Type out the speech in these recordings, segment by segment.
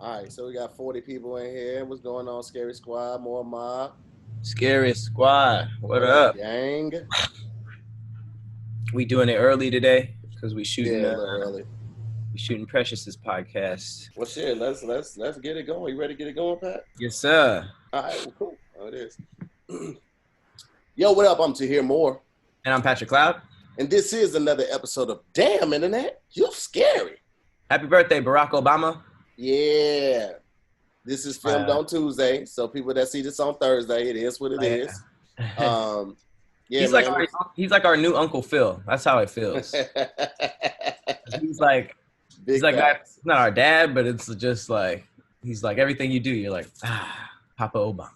All right, so we got 40 people in here. What's going on, Scary Squad? More mob. Scary Squad, what What up, up? gang? We doing it early today because Yeah, a little early. we shooting Precious's podcast. Well, shit, let's get it going. You ready to get it going, Pat? Yes, sir. All right, well, cool. Oh, it is. Yo, what up? I'm Tahir Moore, And I'm Patrick Cloud. and this is another episode of Damn Internet. You're scary. Happy birthday, Barack Obama. Yeah, this is filmed on Tuesday, so people that see this on Thursday, it is what it is. Yeah, he's man. he's like our new Uncle Phil. That's how it feels. he's like Big that's not our dad, but it's just like he's like everything you do. You're like Papa Obama.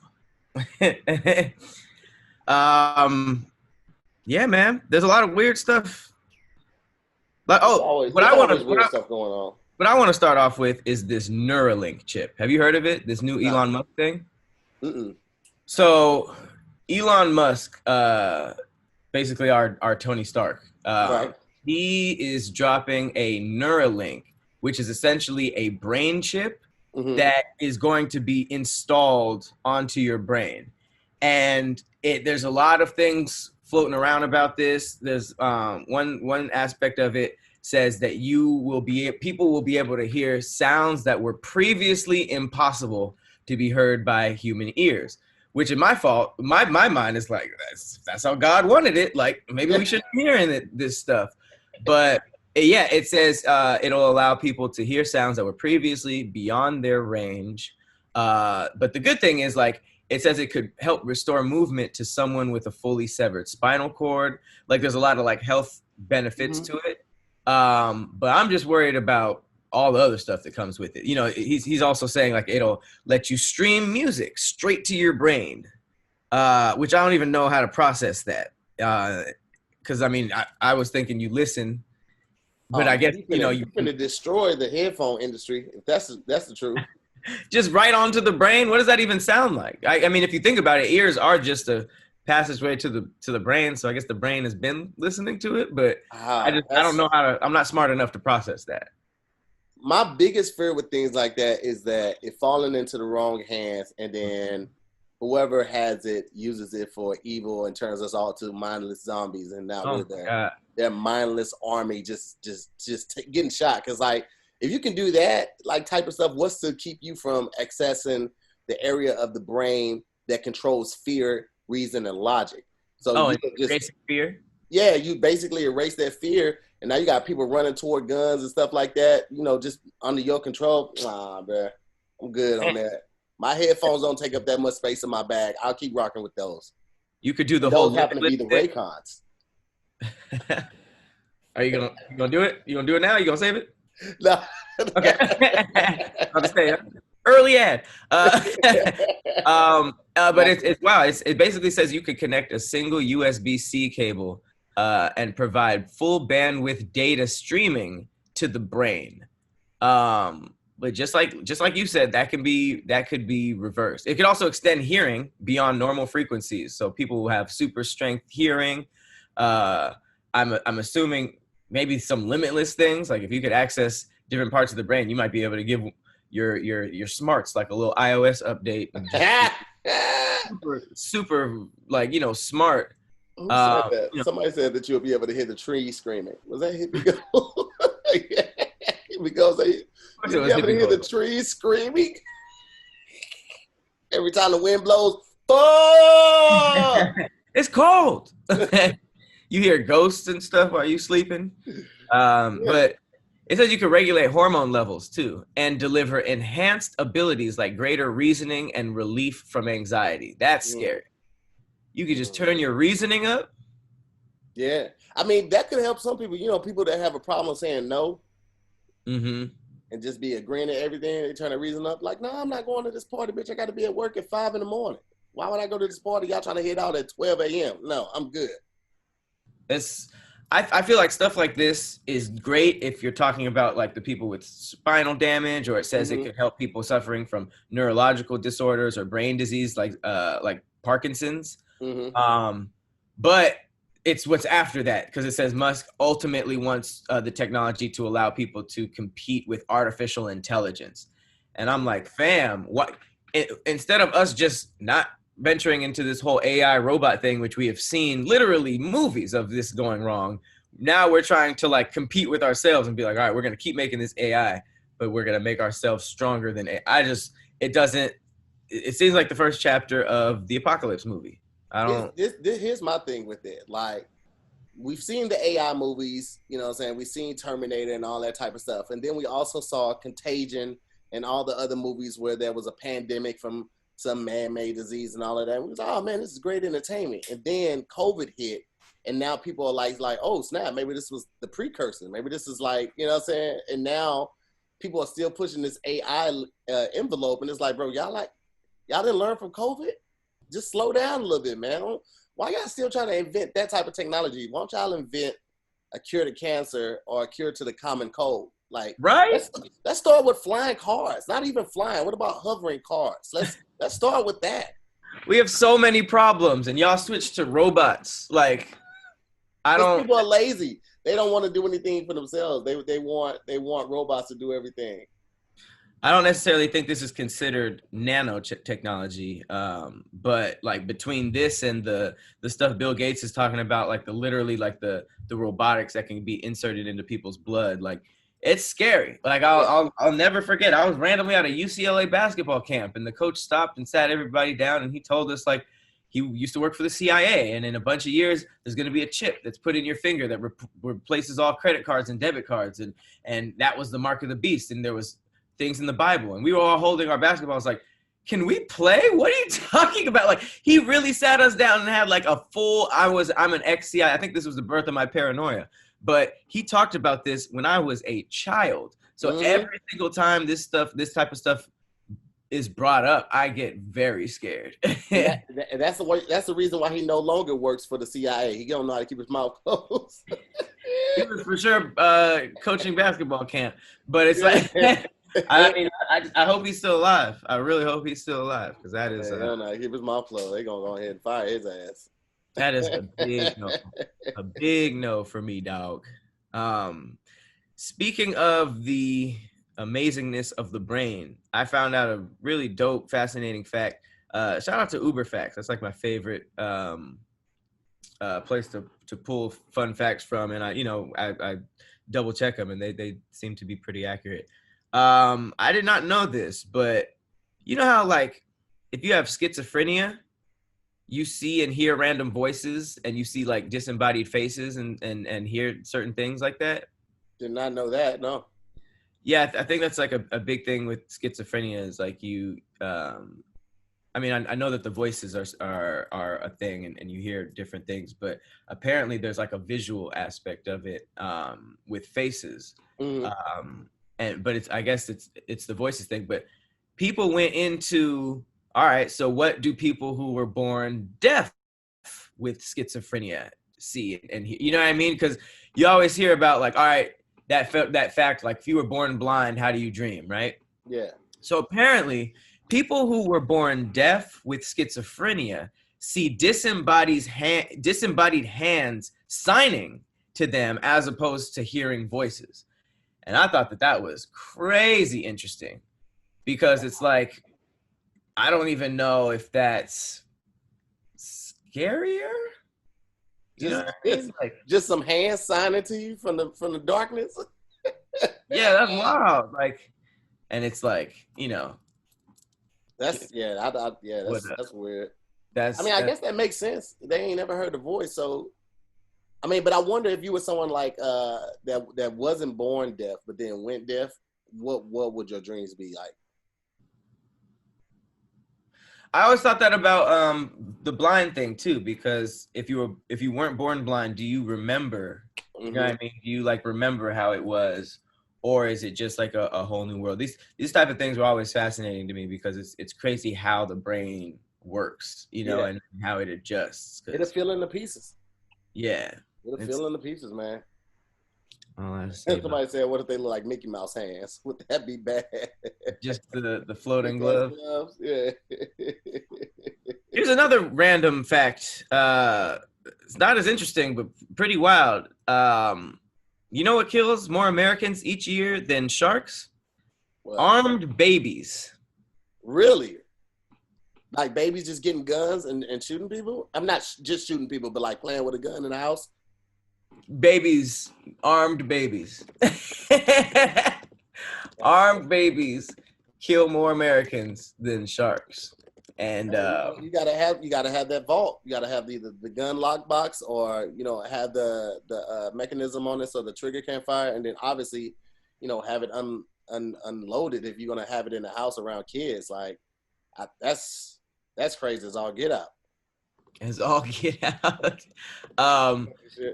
Yeah, man. There's a lot of weird stuff. Like What I want to start off with is this Neuralink chip. Have you heard of it? This new Elon Musk thing? Mm-mm. So Elon Musk, basically our Tony Stark, Right. he is dropping a Neuralink, which is essentially a brain chip that is going to be installed onto your brain. And there's a lot of things floating around about this. There's one aspect of it says that people will be able to hear sounds that were previously impossible to be heard by human ears. Which in my mind is like that's how God wanted it. Like maybe we shouldn't be hearing this stuff, but yeah, it says it'll allow people to hear sounds that were previously beyond their range. But the good thing is like it says it could help restore movement to someone with a fully severed spinal cord. Like there's a lot of like health benefits to it. But I'm just worried about all the other stuff that comes with it. You know, he's also saying like it'll let you stream music straight to your brain, which I don't even know how to process that. Because I mean, I was thinking you listen, but I guess you're going to destroy the headphone industry if that's the truth. Just right onto the brain. What does that even sound like? I mean, if you think about it, ears are just a passageway to the brain. So I guess the brain has been listening to it, but I don't know I'm not smart enough to process that. My biggest fear with things like that is that it falling into the wrong hands, and then whoever has it uses it for evil and turns us all to mindless zombies, and now we're their mindless army just getting shot. Because like if you can do that like type of stuff, what's to keep you from accessing the area of the brain that controls fear, reason, and logic? So you just fear. Yeah, you basically erase that fear, and now you got people running toward guns and stuff like that, just under your control. Nah, bro, I'm good on that. My headphones don't take up that much space in my bag. I'll keep rocking with those. You could do the whole. Those happen to be the Raycons. Are you gonna do it? You gonna do it now? You gonna save it? No. Okay. I'll just say early ad. But it's wow. It basically says you could connect a single USB-C cable and provide full bandwidth data streaming to the brain. But just like you said, that could be reversed. It could also extend hearing beyond normal frequencies. So people who have super strength hearing, I'm assuming maybe some limitless things. Like if you could access different parts of the brain, you might be able to give your smarts like a little iOS update. And super like smart. Who said that? Somebody said that you'll be able to hear the trees screaming. Was that Hippie Go? Because you'll be able to hear the trees screaming every time the wind blows. Oh! It's cold. You hear ghosts and stuff while you sleeping. But it says you can regulate hormone levels too and deliver enhanced abilities like greater reasoning and relief from anxiety. That's scary. You could just turn your reasoning up. Yeah. I mean, that could help some people, people that have a problem saying no. And just be agreeing to everything. They turn their reason up. Like, no, I'm not going to this party, bitch. I got to be at work at 5 a.m. Why would I go to this party? Y'all trying to head out at 12 a.m. No, I'm good. I feel like stuff like this is great if you're talking about like the people with spinal damage, or it says it could help people suffering from neurological disorders or brain disease like Parkinson's. But it's what's after that, because it says Musk ultimately wants the technology to allow people to compete with artificial intelligence. And I'm like, fam, what? Instead of us just not venturing into this whole AI robot thing, which we have seen literally movies of this going wrong, now we're trying to like compete with ourselves and be like, all right, we're going to keep making this AI, but we're going to make ourselves stronger than AI. It seems like the first chapter of the Apocalypse movie. Here's my thing with it. Like, we've seen the AI movies, you know what I'm saying? We've seen Terminator and all that type of stuff. And then we also saw Contagion and all the other movies where there was a pandemic from some man-made disease and all of that. We was like, oh man, this is great entertainment. And then COVID hit, and now people are like, oh snap, maybe this was the precursor. Maybe this is like, you know what I'm saying? And now people are still pushing this AI envelope, and it's like, bro, y'all didn't learn from COVID? Just slow down a little bit, man. Why y'all still trying to invent that type of technology? Why don't y'all invent a cure to cancer or a cure to the common cold? Like, right? Let's start with flying cars. Not even flying. What about hovering cars? Let's start with that. We have so many problems, and y'all switch to robots. Like, People are lazy. They don't want to do anything for themselves. They want robots to do everything. I don't necessarily think this is considered nanotechnology, but like between this and the stuff Bill Gates is talking about, like the robotics that can be inserted into people's blood, like it's scary. Like I'll never forget. I was randomly at a UCLA basketball camp, and the coach stopped and sat everybody down, and he told us like he used to work for the CIA, and in a bunch of years there's going to be a chip that's put in your finger that replaces all credit cards and debit cards, and that was the mark of the beast, and there was things in the Bible, and we were all holding our basketballs like, can we play? What are you talking about? Like, he really sat us down and had like a full, I'm an ex-CIA. I think this was the birth of my paranoia, but he talked about this when I was a child. So every single time this type of stuff is brought up, I get very scared. That's the reason why he no longer works for the CIA. He don't know how to keep his mouth closed. He was for sure coaching basketball camp, but it's like, I mean, I hope he's still alive. I really hope he's still alive, because that is keep his mouth closed. They're gonna go ahead and fire his ass. That is a big no for me, dog. Speaking of the amazingness of the brain, I found out a really dope, fascinating fact. Shout out to Uber Facts. That's like my favorite place to pull fun facts from, and I double check them, and they seem to be pretty accurate. I did not know this, but you know how like if you have schizophrenia, you see and hear random voices, and you see like disembodied faces and hear certain things like that? Did not know that, no. Yeah, I think that's like a big thing with schizophrenia is like you, I mean, I know that the voices are a thing, and you hear different things, but apparently there's like a visual aspect of it with faces. But I guess it's the voices thing. But people went into, all right, so what do people who were born deaf with schizophrenia see and hear? You know what I mean? Because you always hear about like, all right, that fact, like if you were born blind, how do you dream, right? Yeah. So apparently people who were born deaf with schizophrenia see disembodied hands signing to them as opposed to hearing voices. And I thought that was crazy interesting, because it's like, I don't even know if that's scarier. Just some hands signing to you from the darkness. Yeah, that's wild. Like, and it's like, that's weird. I guess that makes sense. They ain't never heard the voice, so. I mean, but I wonder if you were someone like that wasn't born deaf but then went deaf, what would your dreams be like? I always thought that about the blind thing too, because if you weren't born blind, do you remember? You know what I mean? Do you like remember how it was, or is it just like a whole new world? These type of things were always fascinating to me, because it's crazy how the brain works, and how it adjusts. It'll fill in the pieces. Yeah. It'll fill in the pieces, man. Oh, somebody said, what if they look like Mickey Mouse hands? Would that be bad? Just the floating gloves? Yeah. Here's another random fact. It's not as interesting, but pretty wild. You know what kills more Americans each year than sharks? What? Armed babies. Really? Like babies just getting guns and shooting people? I'm not just shooting people, but like playing with a gun in the house. Babies, armed babies. Armed babies kill more Americans than sharks. And you gotta have that vault. You gotta have either the gun lockbox or have the mechanism on it so the trigger can't fire, and then obviously have it unloaded if you're gonna have it in the house around kids. Like that's crazy as all get out. As all get out.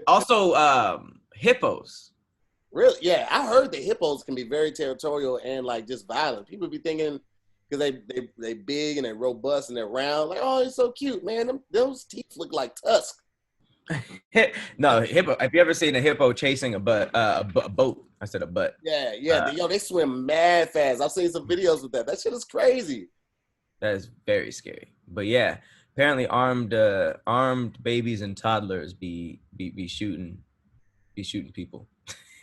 Also, hippos. Really? Yeah, I heard that hippos can be very territorial and like just violent. People be thinking because they big and they're robust and they're round, like, oh, it's so cute, man. Those teeth look like tusks. No, hippo. Have you ever seen a hippo chasing a boat? I said a butt. Yeah. They swim mad fast. I've seen some videos with that. That shit is crazy. That is very scary. But yeah, apparently armed babies and toddlers be shooting people.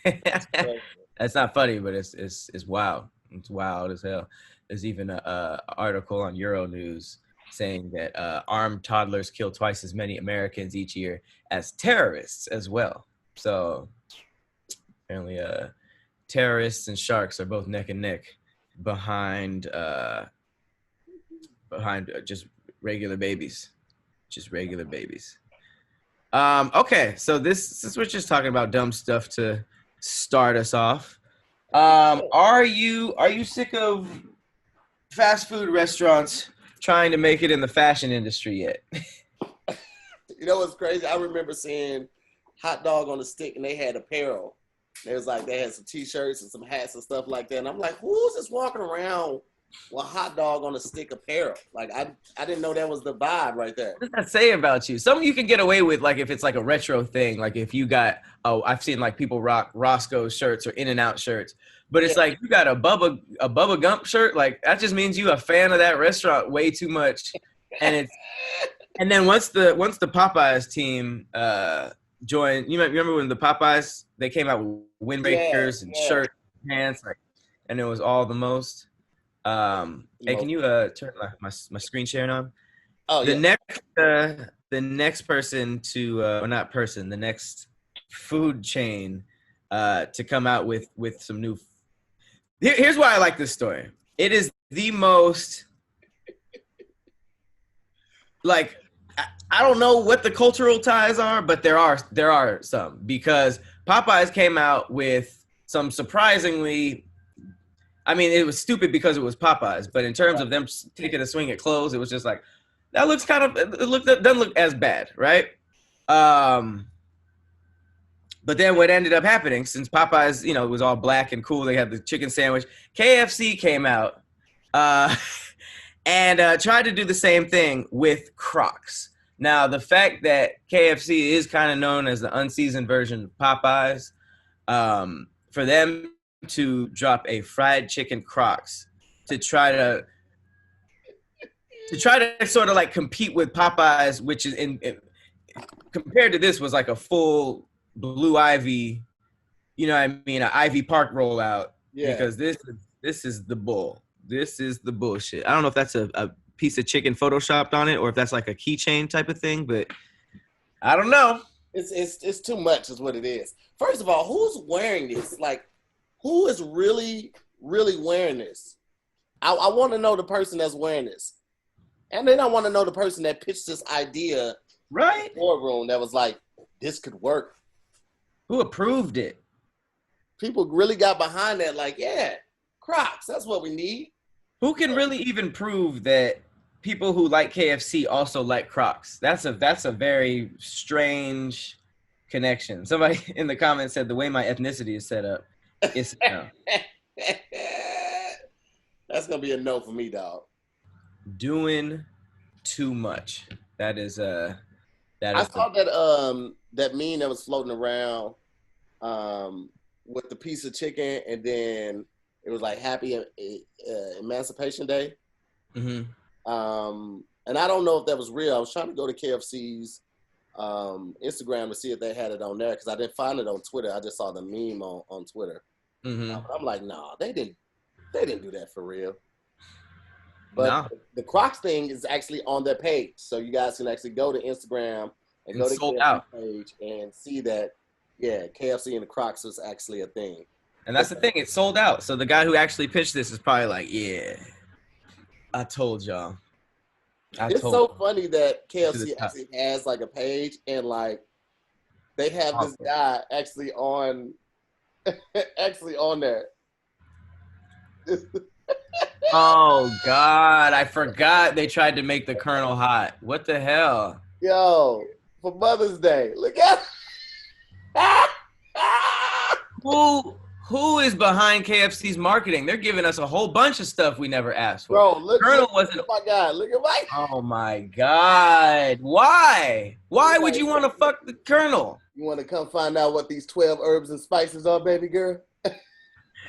That's not funny, but it's wild. It's wild as hell. There's even a article on Euronews saying that armed toddlers kill twice as many Americans each year as terrorists as well. So apparently terrorists and sharks are both neck and neck behind just regular babies. Okay, so since we're just talking about dumb stuff to start us off, are you sick of fast food restaurants trying to make it in the fashion industry yet? You know what's crazy? I remember seeing hot dog on a stick and they had apparel. It was like they had some t-shirts and some hats and stuff like that. And I'm like, who's just walking around with hot dog on a stick apparel? Like I didn't know that was the vibe right there. What does that say about you? Some you can get away with, like if it's like a retro thing, like if you got I've seen like people rock Roscoe shirts or In-N-Out shirts. But it's like you got a Bubba Gump shirt, like that just means you a fan of that restaurant way too much. And then once the Popeyes team joined, you might remember when the Popeyes they came out with windbreakers and shirt pants, like, and it was all the most. Hey, can you turn my screen sharing on? Oh, the next person to or not person, the next food chain to come out with some new. Here's why I like this story. It is the most, like, I don't know what the cultural ties are, but there are some, because Popeyes came out with some surprisingly, I mean, it was stupid because it was Popeyes, but in terms of them taking a swing at clothes, it was just like, that looks kind of, it doesn't look as bad, right? But then what ended up happening, since Popeyes, it was all black and cool, they had the chicken sandwich, KFC came out and tried to do the same thing with Crocs. Now, the fact that KFC is kind of known as the unseasoned version of Popeyes, for them to drop a fried chicken Crocs to try to sort of like compete with Popeyes, which is compared to this was like a full Blue Ivy, an Ivy Park rollout. Yeah. Because this is the bull. This is the bullshit. I don't know if that's a piece of chicken photoshopped on it or if that's like a keychain type of thing, but I don't know. It's too much is what it is. First of all, who's wearing this? Like, who is really, really wearing this? I want to know the person that's wearing this. And then I want to know the person that pitched this idea right in the boardroom that was like, this could work. Who approved it? People really got behind that, like, yeah, Crocs, that's what we need. Who can really even prove that people who like KFC also like Crocs? That's a very strange connection. Somebody in the comments said the way my ethnicity is set up, it's no. That's gonna be a no for me, dog. Doing too much. That is I saw that meme that was floating around with the piece of chicken, and then it was like Happy Emancipation Day. Mm-hmm. And I don't know if that was real. I was trying to go to KFC's Instagram to see if they had it on there because I didn't find it on Twitter. I just saw the meme on Twitter. Mm-hmm. I'm like, nah, they didn't They didn't do that for real. But No. the Crocs thing is actually on their page. So you guys can actually go to Instagram and go to sold KFC out page and see that, yeah, KFC and the Crocs was actually a thing. And that's the thing, it's sold out. So the guy who actually pitched this is probably like, yeah, I told y'all. It's so funny that KFC actually has like a page and like they have this guy actually on there. Oh God, I forgot they tried to make the Colonel hot. What the hell? Yo, for Mother's Day, look at who is behind KFC's marketing? They're giving us a whole bunch of stuff we never asked for. Bro, look, Colonel look at my God. Look at my. Oh my God. Why? Why would you want to fuck the Colonel? You want to come find out what these 12 herbs and spices are, baby girl?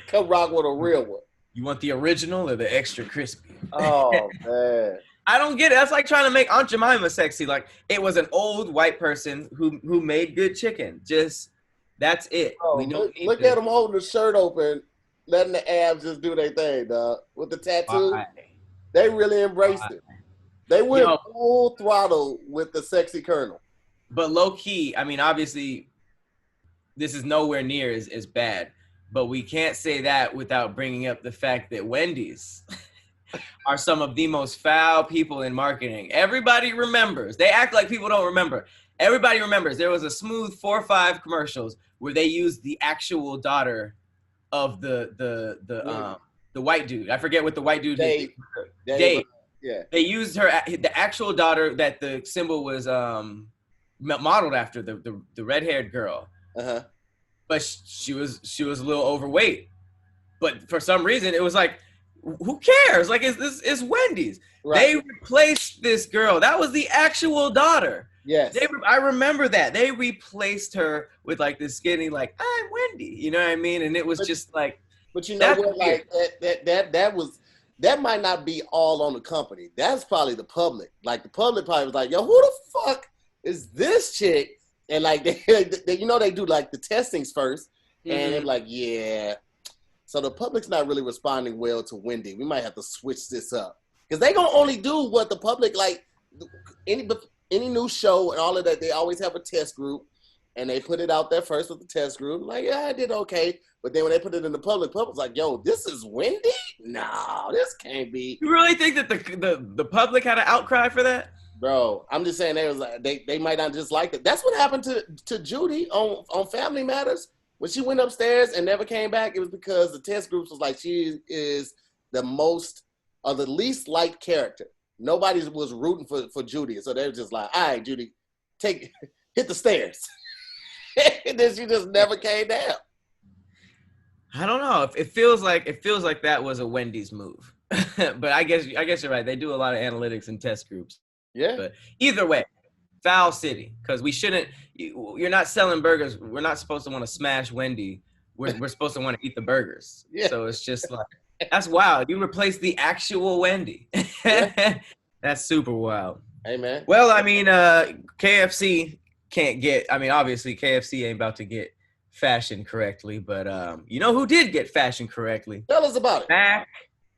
Come rock with a real one. You want the original or the extra crispy? Oh, man. I don't get it. That's like trying to make Aunt Jemima sexy. Like, it was an old white person who made good chicken. Just, that's it. Oh, we don't look at him holding the shirt open, letting the abs just do their thing, dog. With the tattoo, they really embraced it. They went full throttle with the sexy Colonel. But low key, I mean, obviously, this is nowhere near as bad. But we can't say that without bringing up the fact that Wendy's are some of the most foul people in marketing. Everybody remembers. They act like people don't remember. Everybody remembers. There was a smooth 4 or 5 commercials where they used the actual daughter of the white dude. I forget what the white dude Dave. Dave. Yeah. They used the actual daughter that the symbol was modeled after, the red-haired girl. Uh-huh. But she was a little overweight. But for some reason, it was like, who cares? Like, it's Wendy's. Right. They replaced this girl. That was the actual daughter. Yes. I remember that. They replaced her with like this skinny, like, I'm Wendy. You know what I mean? And it was just like. But you know what? Like that might not be all on the company. That's probably the public. Like the public probably was like, yo, who the fuck is this chick? And like they you know, they do like the testings first, and they're like, yeah. So the public's not really responding well to Wendy. We might have to switch this up because they gonna only do what the public like. Any new show and all of that, they always have a test group, and they put it out there first with the test group. Like, yeah, I did okay. But then when they put it in the public's like, yo, this is Wendy? No, this can't be. You really think that the public had an outcry for that? Bro, I'm just saying they was like they might not just like it. That's what happened to Judy on Family Matters. When she went upstairs and never came back, it was because the test groups was like, she is the most or the least liked character. Nobody was rooting for Judy. So they were just like, all right, Judy, hit the stairs. And then she just never came down. I don't know. It feels like that was a Wendy's move. But I guess you're right. They do a lot of analytics and test groups. Yeah. But either way, foul city, because we shouldn't. You're not selling burgers. We're not supposed to want to smash Wendy. We're supposed to want to eat the burgers. Yeah. So it's just like, that's wild. You replaced the actual Wendy. Yeah. That's super wild. Hey man. Well, I mean, KFC can't get. I mean, obviously KFC ain't about to get fashioned correctly, but you know who did get fashioned correctly? Tell us about it. Mack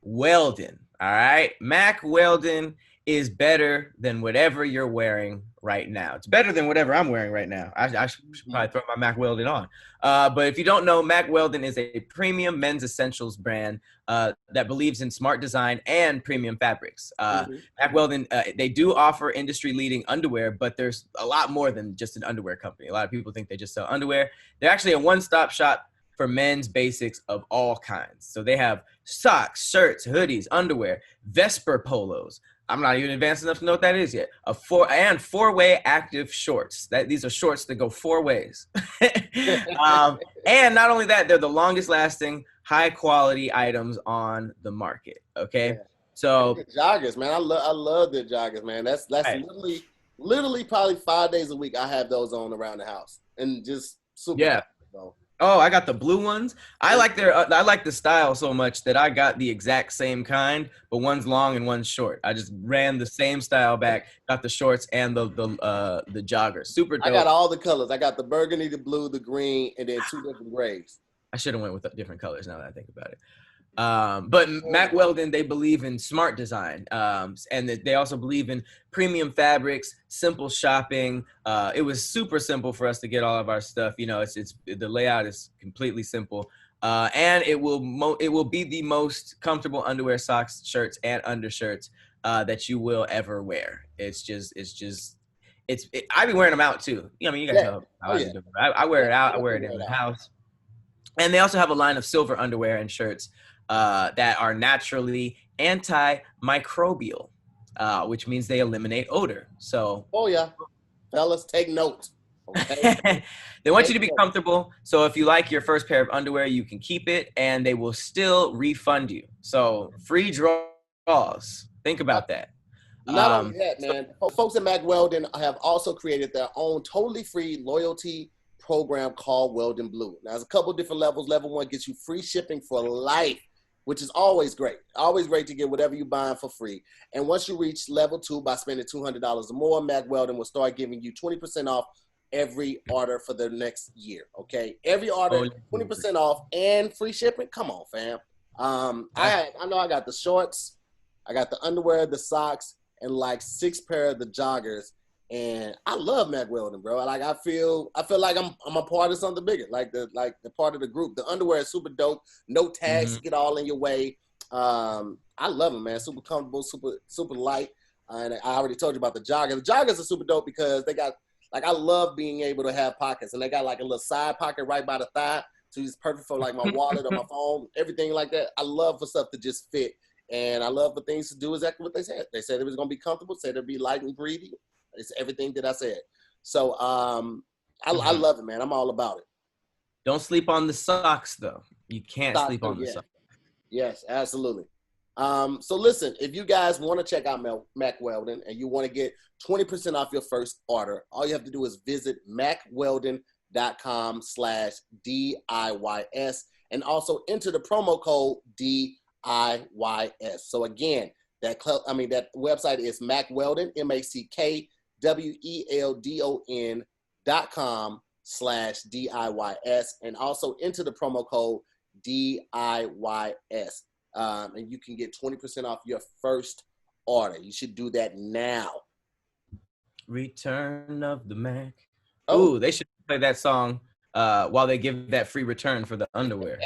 Weldon. All right, Mack Weldon is better than whatever you're wearing right now. It's better than whatever I'm wearing right now. I should probably throw my Mack Weldon on. But if you don't know, Mack Weldon is a premium men's essentials brand that believes in smart design and premium fabrics. Mack Weldon, they do offer industry-leading underwear, but there's a lot more than just an underwear company. A lot of people think they just sell underwear. They're actually a one-stop shop for men's basics of all kinds. So they have socks, shirts, hoodies, underwear, Vesper polos. I'm not even advanced enough to know what that is yet. Four-way active shorts. These are shorts that go 4 ways. And not only that, they're the longest lasting, high quality items on the market. Okay. Yeah. So the joggers, man. I love the joggers, man. That's right. literally probably 5 days a week I have those on around the house. And just super. Yeah. Oh, I got the blue ones. I like the style so much that I got the exact same kind, but one's long and one's short. I just ran the same style back, got the shorts and the joggers. Super dope. I got all the colors. I got the burgundy, the blue, the green, and then 2 different grays. I should have went with different colors now that I think about it. But Mack Weldon, they believe in smart design, and they also believe in premium fabrics, simple shopping. It was super simple for us to get all of our stuff. You know, it's the layout is completely simple, and it will be the most comfortable underwear, socks, shirts, and undershirts that you will ever wear. I be wearing them out too. You know, I mean, you guys know how I do. I wear it out. I wear it in the house. And they also have a line of silver underwear and shirts that are naturally antimicrobial, which means they eliminate odor. So, fellas, take note. Okay? They want you to be comfortable. So if you like your first pair of underwear, you can keep it, and they will still refund you. So free draws. Think about that. Not only that, man. Folks at Mack Weldon have also created their own totally free loyalty program called Weldon Blue. Now, there's a couple different levels. Level 1 gets you free shipping for life, which is always great. Always great to get whatever you're buying for free. And once you reach level 2 by spending $200 or more, Mack Weldon will start giving you 20% off every order for the next year. Okay, every order, 20% off and free shipping. Come on, fam. I know I got the shorts, I got the underwear, the socks, and like 6 pair of the joggers. And I love Mack Weldon, bro. Like I feel like I'm a part of something bigger, like the part of the group. The underwear is super dope. No tags to get all in your way. I love them, man. Super comfortable, super light. And I already told you about the joggers. The joggers are super dope because they got I love being able to have pockets, and they got like a little side pocket right by the thigh, so it's perfect for like my wallet or my phone, everything like that. I love for stuff to just fit, and I love for things to do exactly what they said. They said it was gonna be comfortable, said it'd be light and breathy. It's everything that I said. So I love it, man. I'm all about it. Don't sleep on the socks, though. You can't sleep on the socks. Yes, absolutely. So listen, if you guys want to check out Mack Weldon and you want to get 20% off your first order, all you have to do is visit mackweldon.com/DIYS and also enter the promo code DIYS. So again, that website is Mack Weldon, MackWeldon.com/DIYS, and also enter the promo code DIYS. And you can get 20% off your first order. You should do that now. Return of the Mack. Oh, they should play that song while they give that free return for the underwear.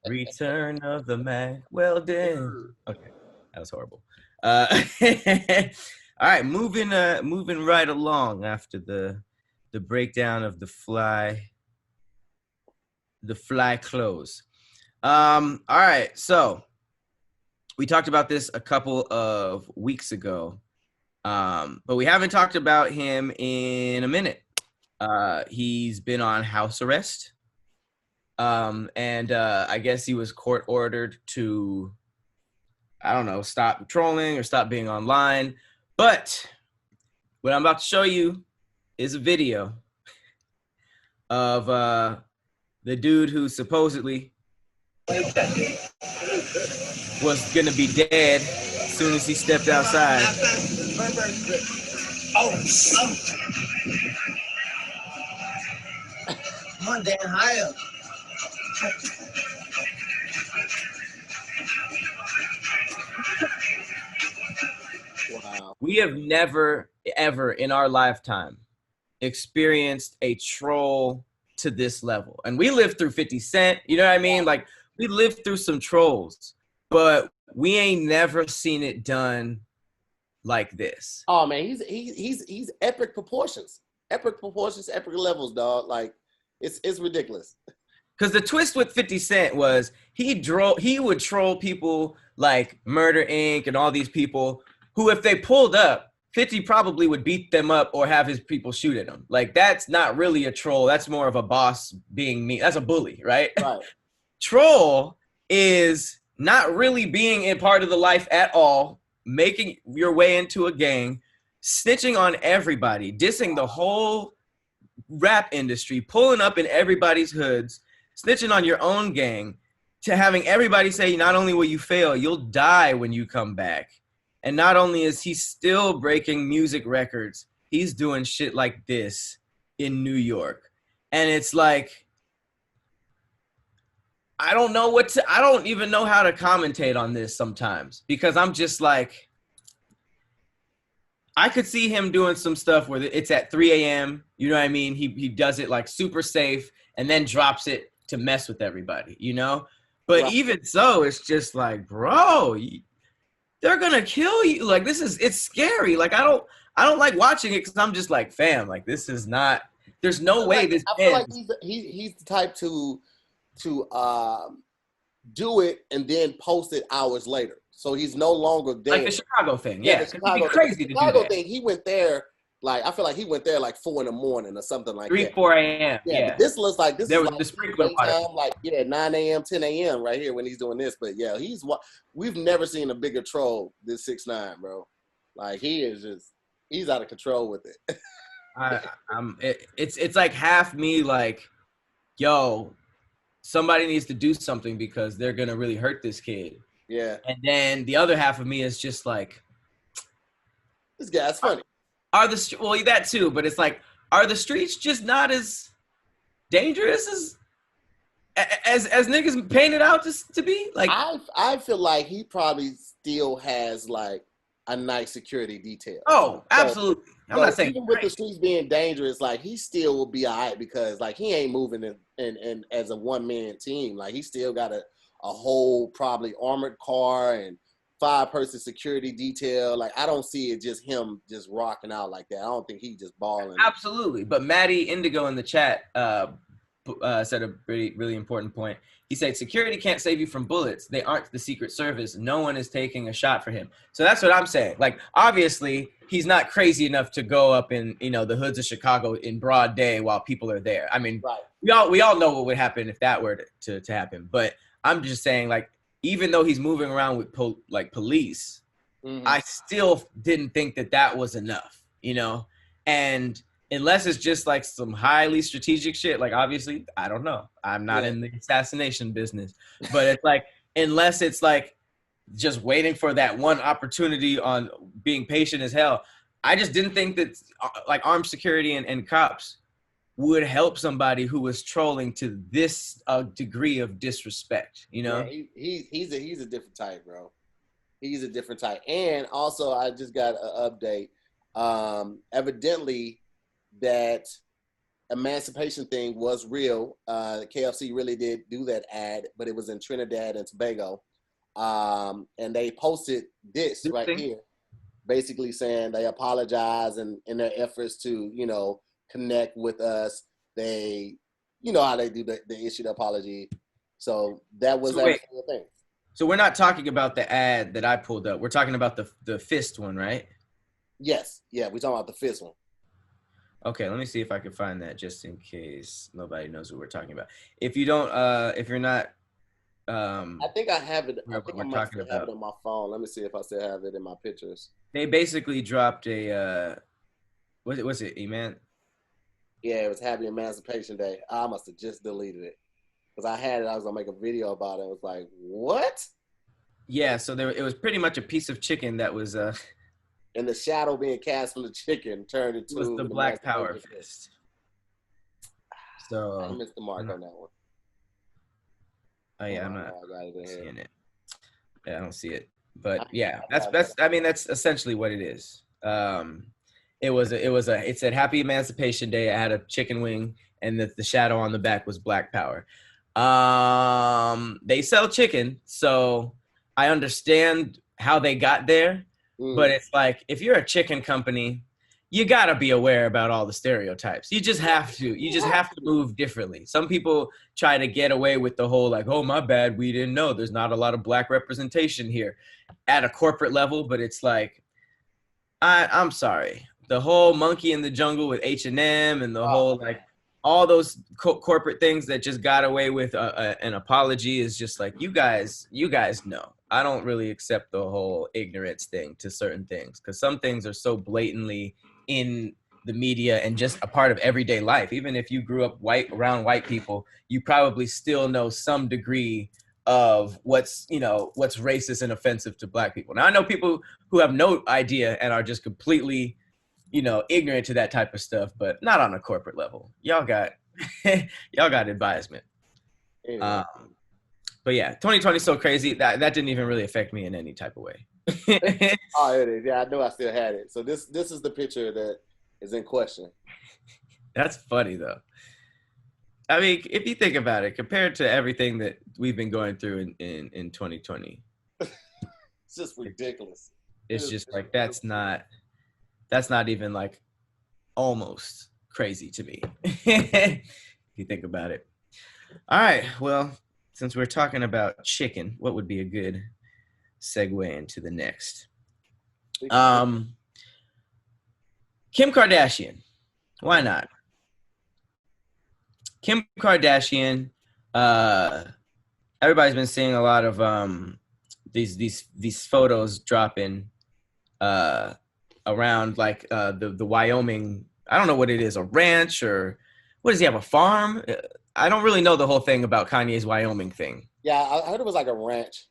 Return of the Mack Weldon. Okay, that was horrible. All right, moving right along after the breakdown of the fly clothes. All right, so we talked about this a couple of weeks ago, but we haven't talked about him in a minute. He's been on house arrest, and I guess he was court ordered to, I don't know, stop trolling or stop being online. But what I'm about to show you is a video of the dude who supposedly was gonna be dead as soon as he stepped outside. Come on, Dan, higher. Wow. We have never, ever in our lifetime experienced a troll to this level. And we lived through 50 Cent, you know what I mean? Like, we lived through some trolls, but we ain't never seen it done like this. Oh man, he's epic proportions, epic levels, dog. Like it's ridiculous. Because the twist with 50 Cent was he would troll people like Murder Inc. and all these people who, if they pulled up, 50 probably would beat them up or have his people shoot at them. Like, that's not really a troll. That's more of a boss being mean. That's a bully, right? Right. Troll is not really being a part of the life at all, making your way into a gang, snitching on everybody, dissing the whole rap industry, pulling up in everybody's hoods, snitching on your own gang, to having everybody say, not only will you fail, you'll die when you come back. And not only is he still breaking music records, he's doing shit like this in New York. And it's like, I don't know what to, I don't even know how to commentate on this sometimes because I'm just like, I could see him doing some stuff where it's at 3 a.m. You know what I mean? He does it like super safe and then drops it to mess with everybody, you know? But Right. even so, it's just like, bro, they're gonna kill you. Like it's scary. Like I don't like watching it because I'm just like, fam, like this is not. There's no way this I feel like ends. he's the type to do it and then post it hours later. So he's no longer there. Like the Chicago thing, yeah. The Chicago, crazy the to Chicago do that. thing. He went there. Like I feel like he went there like 4 a.m. or something like 3, that. 4 a.m. Yeah. But this looks like this there is was like the sprinkler water. time, like 9 a.m., 10 a.m. right here when he's doing this. But yeah, we've never seen a bigger troll than 6ix9ine, bro. Like he's out of control with it. It's like half me like, yo, somebody needs to do something because they're gonna really hurt this kid. Yeah. And then the other half of me is just like, this guy's funny. Well, that too, but it's like, are the streets just not as dangerous as niggas painted out to be? Like, I feel like he probably still has like a nice security detail. Oh, absolutely. I'm not saying even with the streets being dangerous, like he still will be all right because like he ain't moving in as a one-man team. Like he still got a whole probably armored car and 5-person security detail. Like I don't see it just him just rocking out like that. I don't think he just balling. Absolutely. But Maddie Indigo in the chat said a really important point. He said, security can't save you from bullets. They aren't the Secret Service. No one is taking a shot for him. So that's what I'm saying. Like, obviously, he's not crazy enough to go up in, the hoods of Chicago in broad day while people are there. I mean, right. we all know what would happen if that were to happen. But I'm just saying, like, even though he's moving around with, police, I still didn't think that was enough, And unless it's just like some highly strategic shit, like obviously, I don't know. I'm not in the assassination business, but it's like, unless it's like just waiting for that one opportunity on being patient as hell, I just didn't think that like armed security and cops would help somebody who was trolling to this degree of disrespect, Yeah, he's a different type, bro. He's a different type. And also, I just got an update. Evidently, that emancipation thing was real. KFC really did do that ad, but it was in Trinidad and Tobago. And they posted this right here, basically saying they apologize and in their efforts to, connect with us. They, how they do they issue the apology. So that was the thing. So we're not talking about the ad that I pulled up. We're talking about the fist one, right? Yes. Yeah, we're talking about the fist one. Okay, let me see if I can find that just in case nobody knows what we're talking about. If you don't, if you're not, I think I have it. I think I might talking have it on my phone. Let me see if I still have it in my pictures. They basically dropped a, what's it, Eman? Yeah, it was Happy Emancipation Day. I must have just deleted it because I had it. I was gonna make a video about it. It was like, what? Yeah, so it was pretty much a piece of chicken that was and the shadow being cast from the chicken turned into the Black Power fist. So I missed the mark on that one. Oh yeah, I'm not seeing it. Yeah, I don't see it. But yeah, that's essentially what it is. It said Happy Emancipation Day. I had a chicken wing, and the shadow on the back was Black Power. They sell chicken, so I understand how they got there. But it's like, if you're a chicken company, you got to be aware about all the stereotypes. You just have to move differently. Some people try to get away with the whole like, oh, my bad, we didn't know. There's not a lot of Black representation here at a corporate level. But it's like, I'm sorry. The whole monkey in the jungle with H&M and the whole like all those corporate things that just got away with an apology is just like, you guys know. I don't really accept the whole ignorance thing to certain things because some things are so blatantly in the media and just a part of everyday life. Even if you grew up around white people, you probably still know some degree of what's racist and offensive to Black people. Now I know people who have no idea and are just completely, ignorant to that type of stuff, but not on a corporate level. Y'all got advisement. But yeah, 2020 is so crazy that didn't even really affect me in any type of way. Oh, it is. Yeah, I know I still had it. So this is the picture that is in question. That's funny though. I mean, if you think about it, compared to everything that we've been going through in 2020, it's just ridiculous. It's just like that's not even like almost crazy to me. If you think about it. All right. Well, since we're talking about chicken, what would be a good segue into the next? Kim Kardashian. Why not? Kim Kardashian. Everybody's been seeing a lot of these photos dropping around like the Wyoming. I don't know what it is, a ranch or what does he have, a farm? I don't really know the whole thing about Kanye's Wyoming thing. Yeah, I heard it was like a ranch.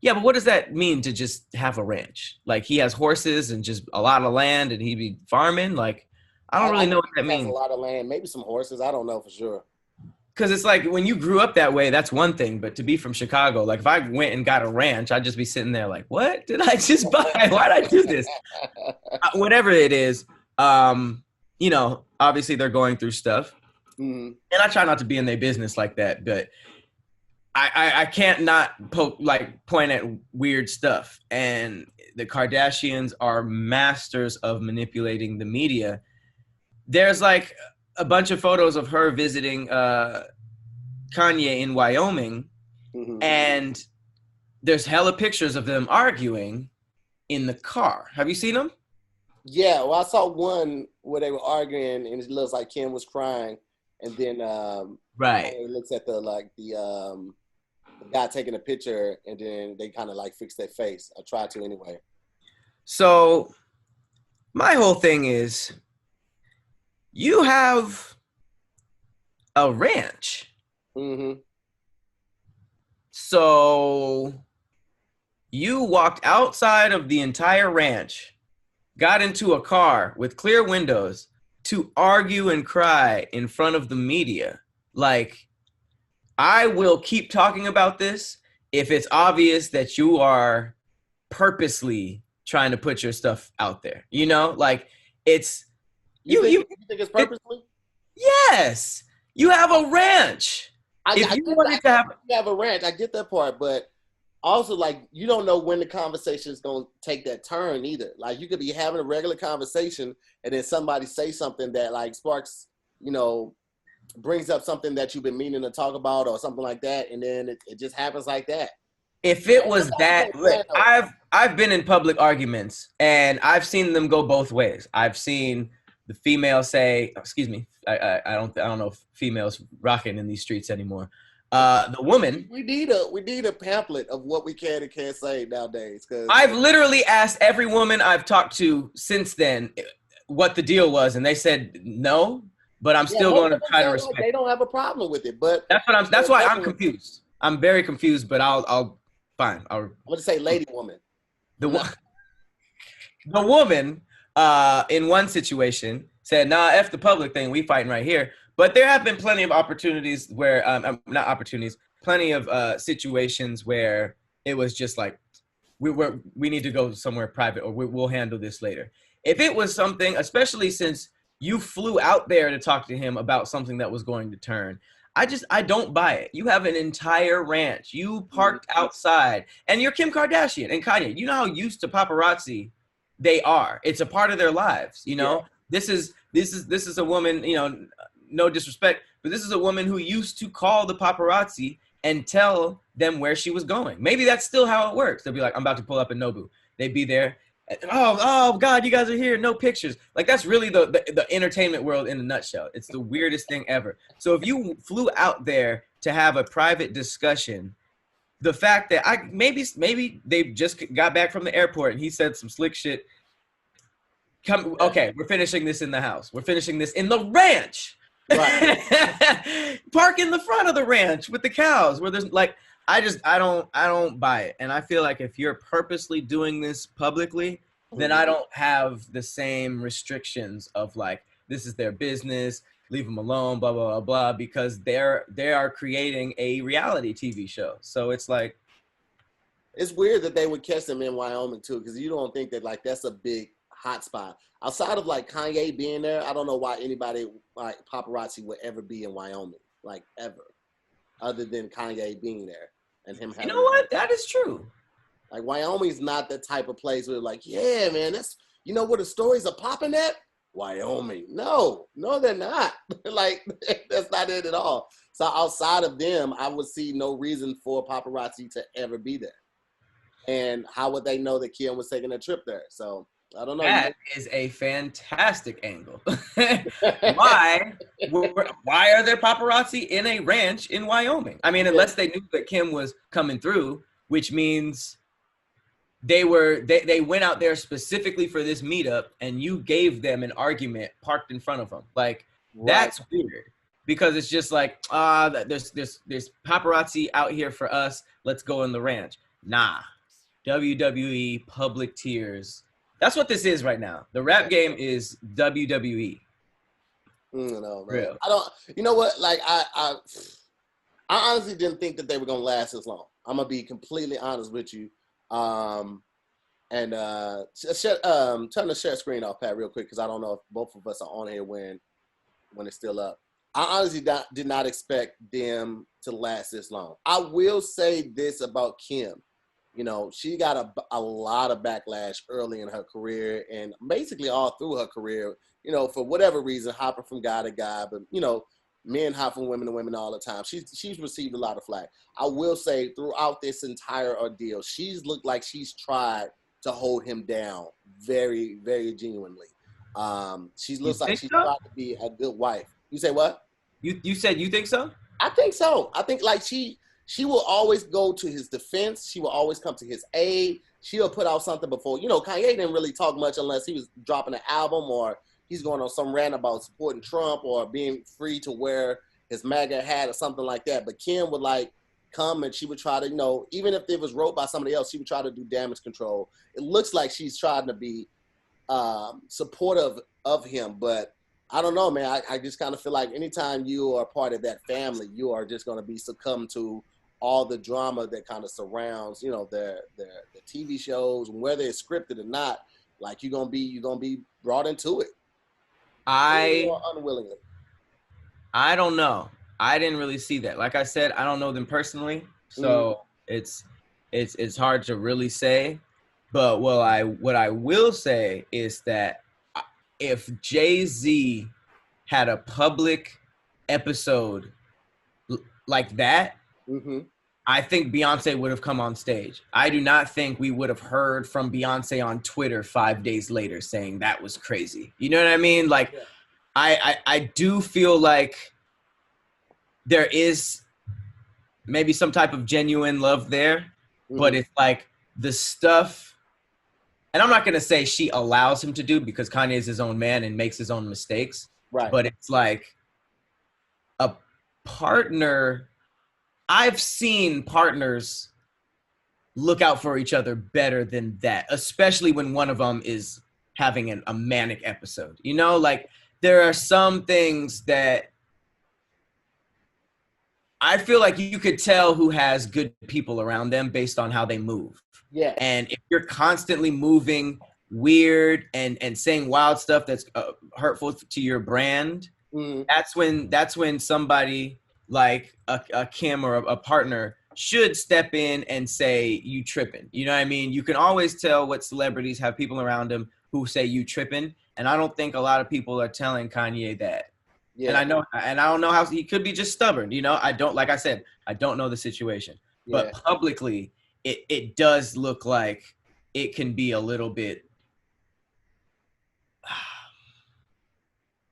Yeah, but what does that mean to just have a ranch? Like he has horses and just a lot of land and he be farming? Like I don't really know what that means. A lot of land, maybe some horses. I don't know for sure. Because it's like when you grew up that way, that's one thing. But to be from Chicago, like if I went and got a ranch, I'd just be sitting there like, what did I just buy? Why'd I do this? Whatever it is, you know, obviously they're going through stuff. Mm-hmm. And I try not to be in their business like that. But I can't not point at weird stuff. And the Kardashians are masters of manipulating the media. There's like a bunch of photos of her visiting Kanye in Wyoming, mm-hmm. and there's hella pictures of them arguing in the car. Have you seen them? Yeah, well, I saw one where they were arguing, and it looks like Kim was crying, and then right, it looks at the guy taking a picture, and then they kind of like fix their face. I tried to anyway. So my whole thing is, you have a ranch. Mm-hmm. So you walked outside of the entire ranch, got into a car with clear windows to argue and cry in front of the media. Like, I will keep talking about this if it's obvious that you are purposely trying to put your stuff out there. You know, like it's, You think it's purposely? Yes. You have a ranch. You have a ranch, I get that part, but also like you don't know when the conversation is going to take that turn either. Like you could be having a regular conversation and then somebody say something that like sparks, you know, brings up something that you've been meaning to talk about or something like that, and then it just happens like that. If it was that, I've been in public arguments and I've seen them go both ways. I've seen the female say, excuse me, I don't know if females rocking in these streets anymore. The woman. We need a pamphlet of what we can and can't say nowadays. Cause I've literally asked every woman I've talked to since then what the deal was, and they said no. But I'm still going to try to respect. They don't have a problem with it, but that's why I'm confused. I'm very confused, but I'll fine. I'm going to say lady woman. The woman in one situation said, nah, F the public thing, we fighting right here. But there have been plenty of opportunities where, not opportunities, plenty of situations where it was just like, we need to go somewhere private or we'll handle this later. If it was something, especially since you flew out there to talk to him about something that was going to turn, I don't buy it. You have an entire ranch. You parked outside, and you're Kim Kardashian and Kanye. You know how used to paparazzi they are. It's a part of their lives. You know, this is a woman. You know, no disrespect, but this is a woman who used to call the paparazzi and tell them where she was going. Maybe that's still how it works. They'll be like, I'm about to pull up in Nobu. They'd be there. Oh God, you guys are here. No pictures. Like that's really the entertainment world in a nutshell. It's the weirdest thing ever. So if you flew out there to have a private discussion, the fact that maybe they just got back from the airport and he said some slick shit. Okay, we're finishing this in the house. We're finishing this in the ranch. Right. Park in the front of the ranch with the cows where there's like, I don't buy it. And I feel like if you're purposely doing this publicly, then I don't have the same restrictions of like, this is their business. leave them alone, blah, blah, blah, blah, because they are creating a reality TV show. So it's like, it's weird that they would catch them in Wyoming too, because you don't think that like that's a big hot spot. Outside of like Kanye being there, I don't know why anybody like paparazzi would ever be in Wyoming, like ever, other than Kanye being there and him having. You know what? That is true. Like Wyoming's not the type of place where like, yeah, man, that's, you know where the stories are popping at? Wyoming. No, they're not. Like, that's not it at all. So outside of them, I would see no reason for paparazzi to ever be there. And how would they know that Kim was taking a trip there? So I don't know. That is a fantastic angle. Why are there paparazzi in a ranch in Wyoming? I mean, unless they knew that Kim was coming through, which means they went out there specifically for this meetup, and you gave them an argument parked in front of them. Like, that's weird, because it's just like, there's paparazzi out here for us. Let's go in the ranch. Nah, WWE public tears. That's what this is right now. The rap game is WWE. No, man. Real. I don't. You know what? Like, I honestly didn't think that they were gonna last this long. I'm gonna be completely honest with you. Turn the share screen off, Pat, real quick, because I don't know if both of us are on here when it's still up. I honestly did not expect them to last this long. I will say this about Kim. You know, she got a lot of backlash early in her career and basically all through her career, you know, for whatever reason, hopping from guy to guy. But, you know, men hop from women to women all the time. She's received a lot of flack. I will say throughout this entire ordeal, she's looked like she's tried to hold him down very, very genuinely. She looks like she's tried to be a good wife. You say what? You said you think so? I think so. I think like she will always go to his defense. She will always come to his aid. She'll put out something before. You know, Kanye didn't really talk much unless he was dropping an album or he's going on some rant about supporting Trump or being free to wear his MAGA hat or something like that. But Kim would like come and she would try to, you know, even if it was wrote by somebody else, she would try to do damage control. It looks like she's trying to be supportive of him, but I don't know, man. I just kind of feel like anytime you are part of that family, you are just going to be succumb to all the drama that kind of surrounds, you know, the TV shows, whether it's scripted or not. Like you're gonna be brought into it. Unwillingly. I don't know. I didn't really see that. Like I said, I don't know them personally, so it's hard to really say. But what I will say is that if Jay-Z had a public episode like that, I think Beyonce would have come on stage. I do not think we would have heard from Beyonce on Twitter 5 days later saying that was crazy. You know what I mean? Like, yeah. I do feel like there is maybe some type of genuine love there, but it's like the stuff, and I'm not going to say she allows him to do because Kanye is his own man and makes his own mistakes. Right. But it's like a partner. I've seen partners look out for each other better than that, especially when one of them is having a manic episode. You know, like there are some things that I feel like you could tell who has good people around them based on how they move. Yeah. And if you're constantly moving weird and saying wild stuff that's hurtful to your brand, that's when somebody like a Kim or a partner should step in and say, you tripping. You know what I mean? You can always tell what celebrities have people around them who say you tripping. And I don't think a lot of people are telling Kanye that. Yeah. And I don't know how he could be just stubborn. You know, like I said, I don't know the situation, but publicly it does look like it can be a little bit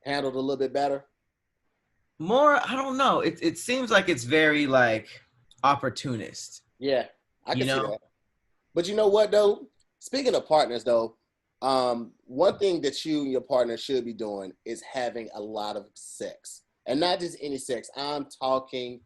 handled a little bit better. More, I don't know. It seems like it's very like opportunist. Yeah, I can see that. But you know what though? Speaking of partners though, one thing that you and your partner should be doing is having a lot of sex. And not just any sex. I'm talking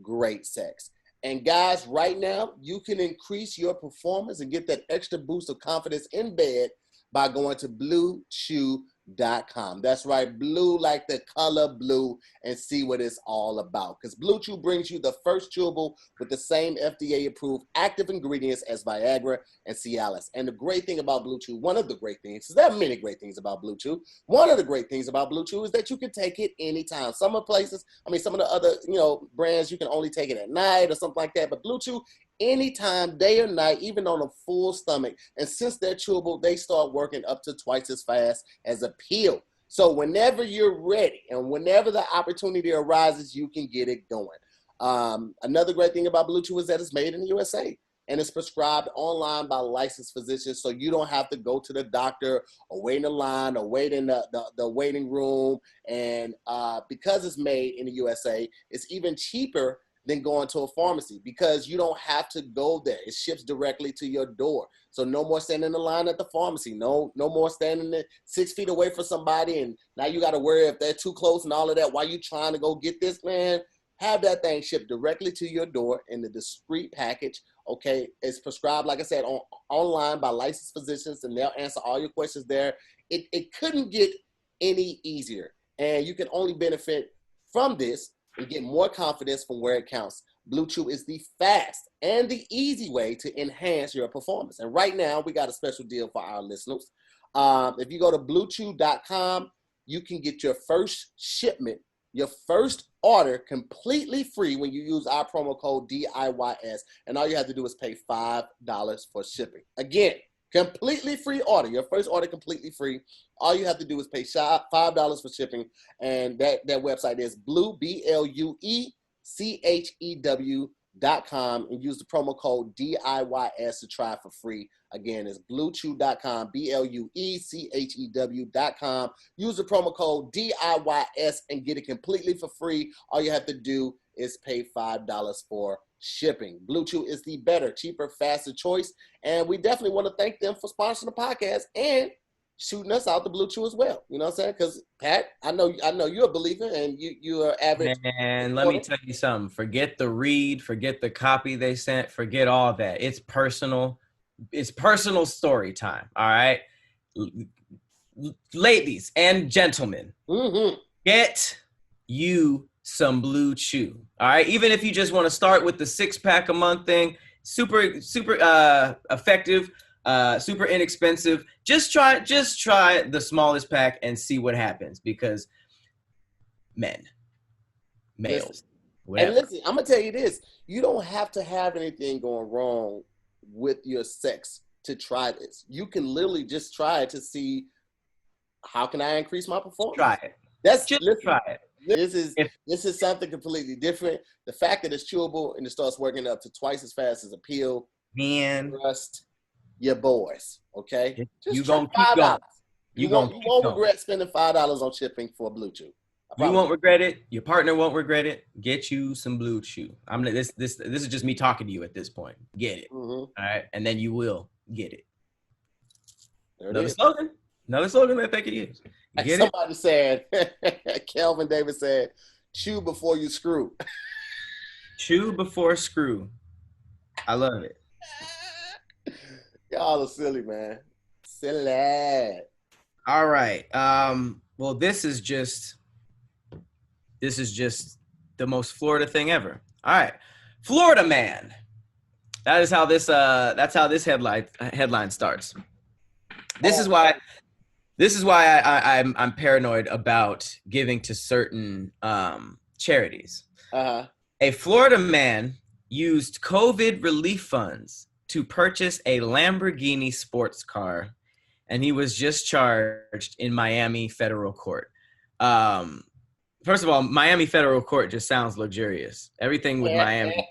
great sex. And guys, right now, you can increase your performance and get that extra boost of confidence in bed by going to BlueChew.com. BlueChew.com. That's right, blue like the color blue, and see what it's all about. Because BlueChew brings you the first chewable with the same FDA-approved active ingredients as Viagra and Cialis. And the great thing about BlueChew, one of the great things, there are many great things about BlueChew. One of the great things about BlueChew is that you can take it anytime. Some of the other, brands, you can only take it at night or something like that. But BlueChew, anytime, day or night, even on a full stomach. And since they're chewable, they start working up to twice as fast as a pill. So whenever you're ready and whenever the opportunity arises, you can get it going. Another great thing about BlueChew is that it's made in the USA and it's prescribed online by licensed physicians, so you don't have to go to the doctor or wait in a line or wait in the waiting room. And because it's made in the USA, it's even cheaper than going to a pharmacy because you don't have to go there. It ships directly to your door. So no more standing in the line at the pharmacy. No more standing 6 feet away from somebody, and now you got to worry if they're too close and all of that while you trying to go get this, man. Have that thing shipped directly to your door in the discreet package. Okay, it's prescribed, like I said, online by licensed physicians, and they'll answer all your questions there. It couldn't get any easier, and you can only benefit from this and get more confidence from where it counts. BlueChew is the fast and the easy way to enhance your performance. And right now, we got a special deal for our listeners. If you go to BlueChew.com, you can get your first shipment, your first order completely free when you use our promo code DIYS. And all you have to do is pay $5 for shipping. Again, completely free order. Your first order completely free. All you have to do is pay $5 for shipping. And that website is BlueChew.com, and use the promo code DIYS to try it for free. Again, it's BlueChew.com, BlueChew.com. Use the promo code DIYS and get it completely for free. All you have to do is pay $5 for shipping. BlueChew is the better, cheaper, faster choice, and we definitely want to thank them for sponsoring the podcast and shooting us out the BlueChew as well. You know what I'm saying? Because Pat, I know you're a believer and you are average. And let me tell you something. Forget the read, forget the copy they sent, forget all that. It's personal. It's personal story time. All right, ladies and gentlemen, get you some BlueChew. All right, even if you just want to start with the 6-pack a month thing, super effective, super inexpensive. Just try the smallest pack and see what happens, because males. And listen, I'm gonna tell you this: you don't have to have anything going wrong with your sex to try this. You can literally just try it to see how can I increase my performance. Try it. Try it. This is something completely different. The fact that it's chewable and it starts working up to twice as fast as a pill. Man, trust your boys, okay? You gonna keep going. You won't regret spending $5 on shipping for BlueChew. You won't regret it. Your partner won't regret it. Get you some BlueChew. This is just me talking to you at this point. Get it. All right, and then you will get it. Another slogan that they could use. Somebody said, Kelvin Davis said, chew before you screw. Chew before screw. I love it. Y'all are silly, man. Silly. All right. Well, this is just the most Florida thing ever. All right. Florida man. That's how this headline starts. This is why I'm paranoid about giving to certain charities. A Florida man used COVID relief funds to purchase a Lamborghini sports car, and he was just charged in Miami federal court. First of all, Miami federal court just sounds luxurious. Everything with Miami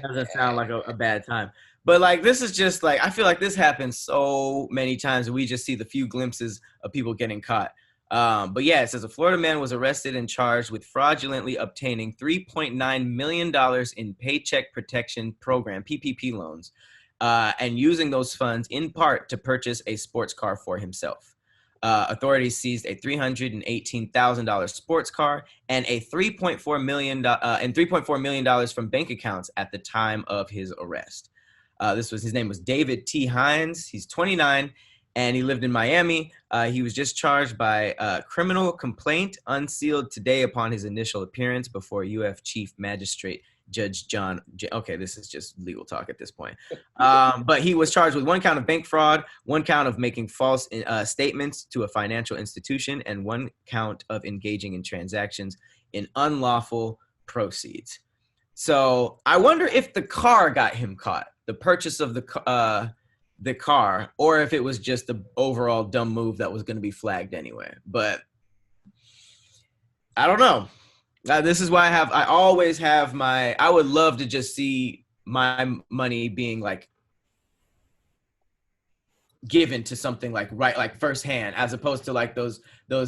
doesn't sound like a bad time. But like, this is just like, I feel like this happens so many times, and we just see the few glimpses of people getting caught. But yeah, it says a Florida man was arrested and charged with fraudulently obtaining $3.9 million in Paycheck Protection Program, PPP loans, and using those funds in part to purchase a sports car for himself. Authorities seized a $318,000 sports car and $3.4 million from bank accounts at the time of his arrest. His name was David T. Hines. He's 29, and he lived in Miami. He was just charged by criminal complaint unsealed today upon his initial appearance before UF Chief Magistrate Judge John. Okay, this is just legal talk at this point. But he was charged with 1 count of bank fraud, 1 count of making false statements to a financial institution, and 1 count of engaging in transactions in unlawful proceeds. So I wonder if the car got him caught, the purchase of the car, or if it was just the overall dumb move that was going to be flagged anyway. But I don't know. This is why I always have I would love to just see my money being like given to something like firsthand, as opposed to like those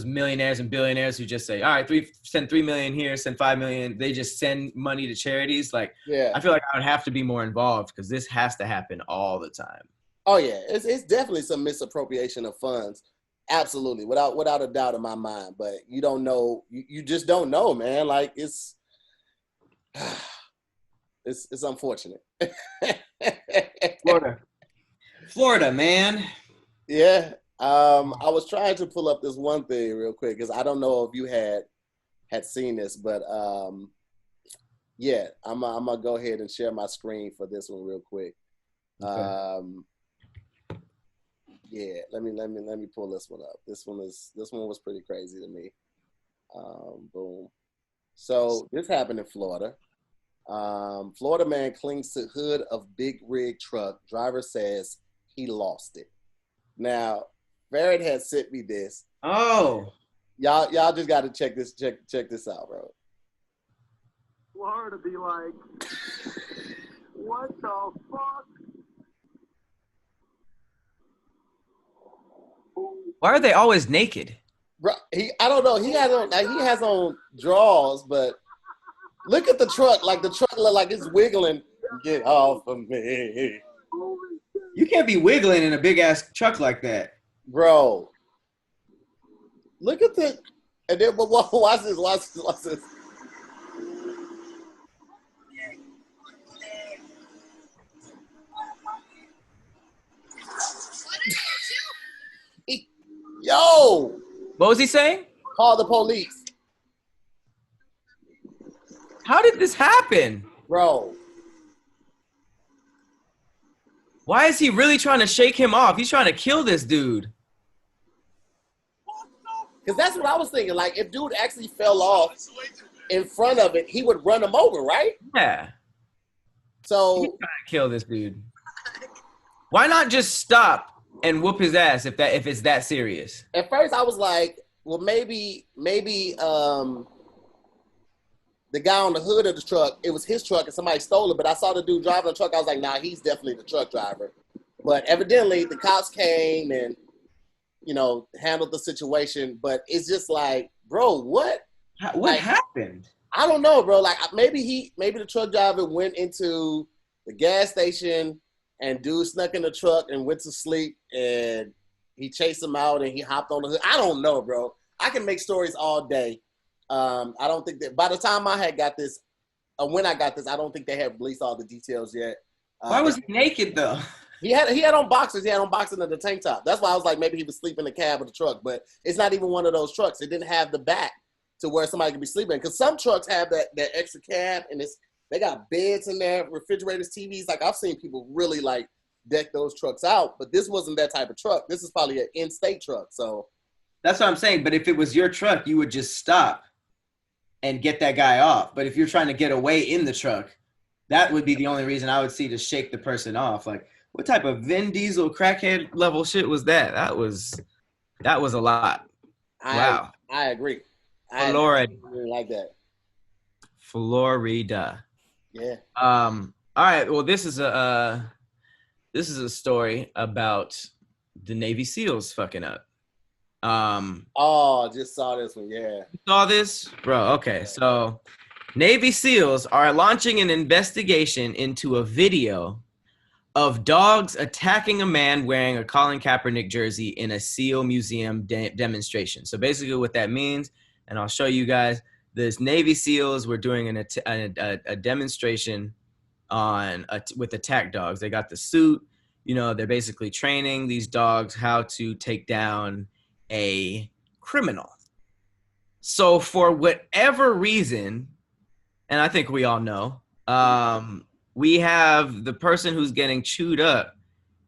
millionaires and billionaires who just say, all right, send 3 million here, send 5 million. They just send money to charities. Like, yeah. I feel like I would have to be more involved because this has to happen all the time. Oh yeah, it's definitely some misappropriation of funds. Absolutely, without a doubt in my mind. But you don't know, you just don't know, man. Like it's unfortunate. Florida, man. Yeah. I was trying to pull up this one thing real quick because I don't know if you had seen this, but yeah, I'm gonna go ahead and share my screen for this one real quick. Okay. Yeah, let me pull this one up. This one was pretty crazy to me. Boom. So this happened in Florida. Florida man clings to hood of big rig truck. Driver says he lost it. Now, Barrett had sent me this. Oh. Y'all just got to check this out, bro. Florida be like, what the fuck? Why are they always naked? Bro, I don't know. He has on drawers, but look at the truck. Like the truck look like it's wiggling. Get off of me. You can't be wiggling in a big ass truck like that, bro. Look at the, and then but watch this. Yo! What was he saying? Call the police. How did this happen? Bro. Why is he really trying to shake him off? He's trying to kill this dude. Because that's what I was thinking. Like, if dude actually fell off in front of it, he would run him over, right? Yeah. So he's trying to kill this dude. Why not just stop and whoop his ass if it's that serious? At first, I was like, well, maybe the guy on the hood of the truck, it was his truck and somebody stole it. But I saw the dude driving the truck. I was like, nah, he's definitely the truck driver. But evidently, the cops came and, handled the situation. But it's just like, bro, what? What happened? I don't know, bro. Like maybe the truck driver went into the gas station and dude snuck in the truck and went to sleep and he chased him out and he hopped on the hood. I don't know, bro. I can make stories all day. I don't think that by the time I had got this, when I got this, I don't think they had released all the details yet. Why was he naked though? He had on boxers. He had on boxers and the tank top. That's why I was like, maybe he was sleeping in the cab of the truck. But it's not even one of those trucks. It didn't have the back to where somebody could be sleeping. Because some trucks have that extra cab and they got beds in there, refrigerators, TVs. Like I've seen people really like deck those trucks out, but this wasn't that type of truck. This is probably an in-state truck. So that's what I'm saying. But if it was your truck, you would just stop and get that guy off. But if you're trying to get away in the truck, that would be the only reason I would see to shake the person off. Like, what type of Vin Diesel crackhead level shit was that? That was a lot. Wow. I agree. Florida. I really like that. Florida. Yeah. All right. Well, this is a story about the Navy SEALs fucking up. I just saw this one. Yeah. You saw this? Bro, okay. So Navy SEALs are launching an investigation into a video of dogs attacking a man wearing a Colin Kaepernick jersey in a SEAL museum demonstration. So basically what that means, and I'll show you guys, this Navy SEALs were doing a demonstration with attack dogs. They got the suit they're basically training these dogs how to take down a criminal. So for whatever reason, and I think we all know, we have the person who's getting chewed up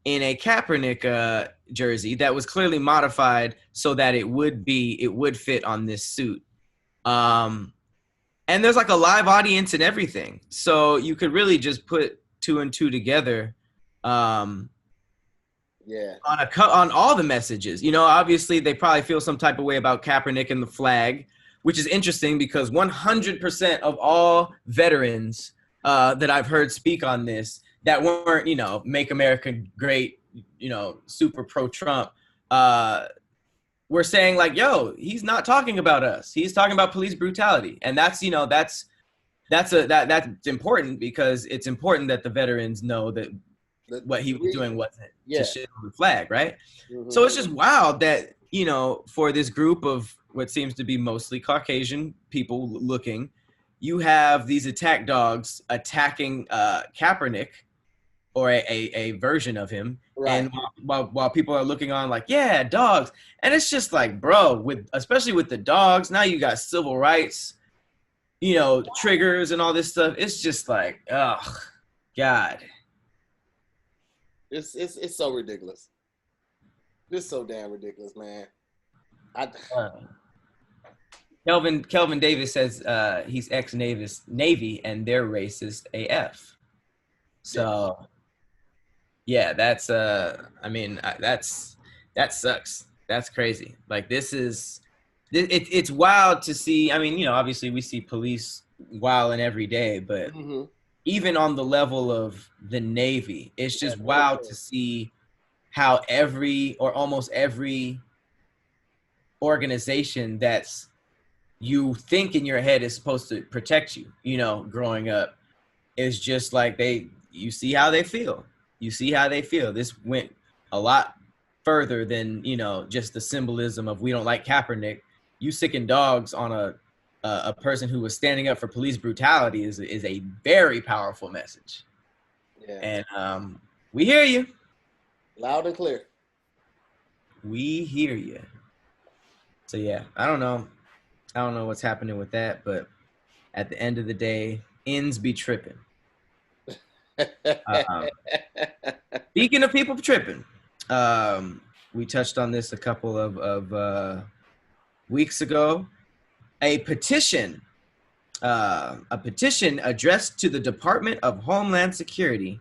in a Kaepernick jersey that was clearly modified so that it would fit on this suit. And there's like a live audience and everything. So you could really just put 2 and 2 together. On all the messages. Obviously they probably feel some type of way about Kaepernick and the flag, which is interesting because 100% of all veterans that I've heard speak on this that weren't, make America great, super pro-Trump, were saying like, yo, he's not talking about us. He's talking about police brutality. And that's important because it's important that the veterans know that what he was doing wasn't to shit on the flag, right? Mm-hmm. So it's just wild that, for this group of what seems to be mostly Caucasian people looking, you have these attack dogs attacking Kaepernick or a version of him. Right. And while people are looking on like, yeah, dogs. And it's just like, bro, especially with the dogs, now you got civil rights, triggers and all this stuff. It's just like, oh, God. It's so ridiculous. It's so damn ridiculous, man. Kelvin Davis says he's ex-Navy and they're racist AF. So, yeah, that sucks. That's crazy. Like it's wild to see. I mean, obviously we see police wilding every day, but even on the level of the Navy, it's just wild to see how almost every organization that's you think in your head is supposed to protect you, growing up, is just like you see how they feel. You see how they feel. This went a lot further than, just the symbolism of we don't like Kaepernick. You sicking dogs on a person who was standing up for police brutality is a very powerful message. Yeah. And we hear you. Loud and clear. We hear you. So yeah, I don't know what's happening with that, but at the end of the day, ends be tripping. Speaking of people tripping, we touched on this a couple of weeks ago. A petition addressed to the Department of Homeland Security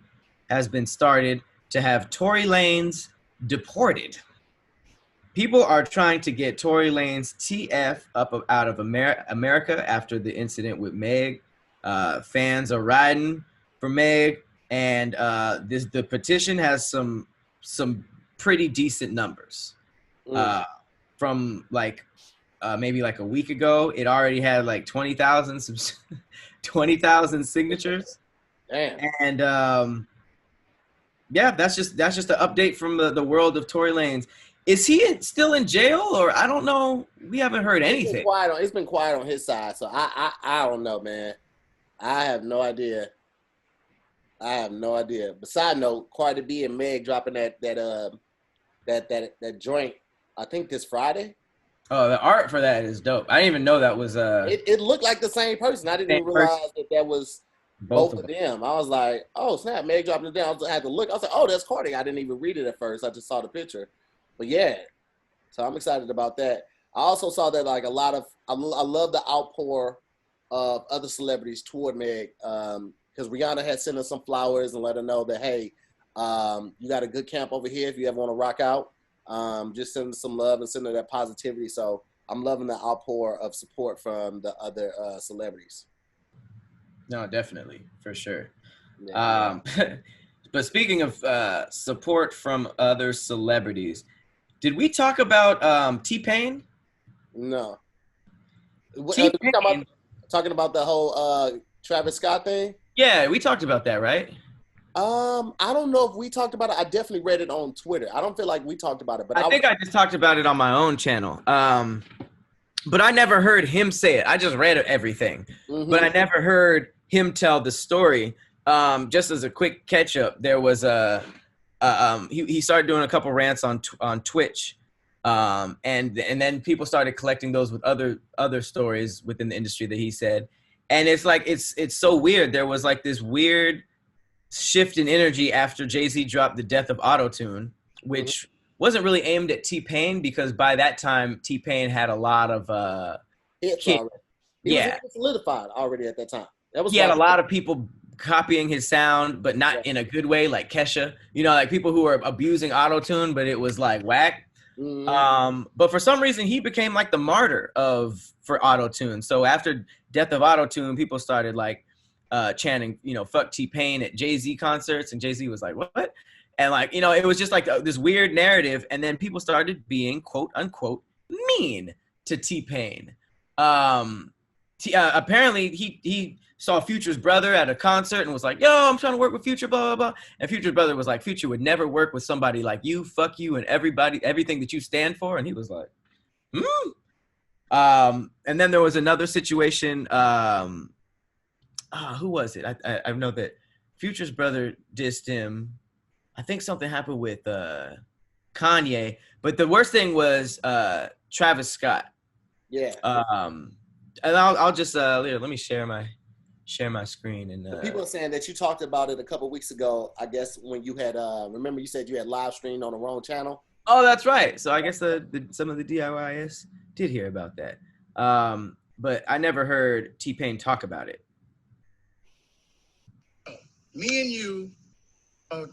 has been started to have Tory Lanez deported. People are trying to get Tory Lanez TF out of America after the incident with Meg. Fans are riding for Meg, and the petition has some pretty decent numbers. From like maybe like a week ago, it already had like 20,000 signatures. Damn. And yeah, that's just an update from the world of Tory Lanez. Is he still in jail, or I don't know? We haven't heard anything. It's been quiet on his side, so I don't know, man. I have no idea. But side note, Cardi B and Meg dropping that joint, I think this Friday. Oh, the art for that is dope. I didn't even know that was It looked like the same person. I didn't even realize that was both of them. I was like, oh snap, Meg dropping it down. I had to look. I was like, oh, that's Cardi. I didn't even read it at first. I just saw the picture. But yeah, so I'm excited about that. I also saw that like I love the outpour of other celebrities toward Meg, because Rihanna had sent her some flowers and let her know that, hey, you got a good camp over here if you ever want to rock out. Just send her some love and send her that positivity. So I'm loving the outpour of support from the other celebrities. No, definitely, for sure. Yeah. But speaking of support from other celebrities, did we talk about T-Pain? No. T-Pain. Talking about the whole Travis Scott thing? Yeah, we talked about that, right? I don't know if we talked about it. I definitely read it on Twitter. I don't feel like we talked about it, but I think I just talked about it on my own channel. But I never heard him say it. I just read everything, but I never heard him tell the story. Just as a quick catch up, there was he started doing a couple rants on Twitch, and then people started collecting those with other stories within the industry that he said, and it's like it's so weird. There was like this weird shift in energy after Jay-Z dropped The Death of Autotune, which wasn't really aimed at T-Pain, because by that time T-Pain had a lot of hits already. He yeah, was solidified already at that time. He had a lot of people copying his sound, but not in a good way, like Kesha. You know, like people who were abusing autotune, but it was like whack. But for some reason, he became like the martyr for autotune. So after Death of Autotune, people started like chanting, you know, fuck T-Pain at Jay-Z concerts, and Jay-Z was like, what? And like, you know, it was just like this weird narrative, and then people started being quote unquote mean to T-Pain. Apparently he saw Future's brother at a concert and was like, yo, I'm trying to work with Future, blah, blah, blah. And Future's brother was like, Future would never work with somebody like you, fuck you, and everything that you stand for. And he was like, and then there was another situation. Who was it? I know that Future's brother dissed him. I think something happened with Kanye. But the worst thing was Travis Scott. Yeah. And I'll just let me share my screen. And people are saying that you talked about it a couple weeks ago. I guess when you had remember you said you had live streamed on the wrong channel. Oh, that's right. So I guess some of the DIYS did hear about that. But I never heard T-Pain talk about it. Me and you,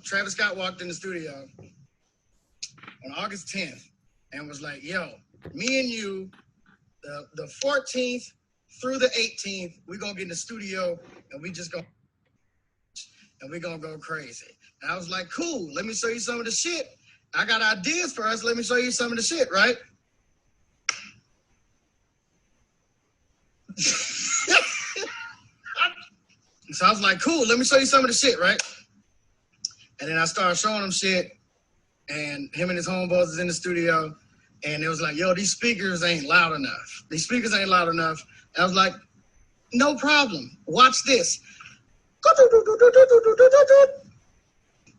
Travis Scott walked in the studio on August 10th and was like, yo, me and you, the 14th through the 18th, we're going to get in the studio and we're going to go crazy. And I was like, cool, let me show you some of the shit. I got ideas for us. Let me show you some of the shit, right? So I was like, cool, let me show you some of the shit, right? And then I started showing him shit, and him and his homeboys is in the studio, and it was like, yo, these speakers ain't loud enough. These speakers ain't loud enough. And I was like, no problem. Watch this.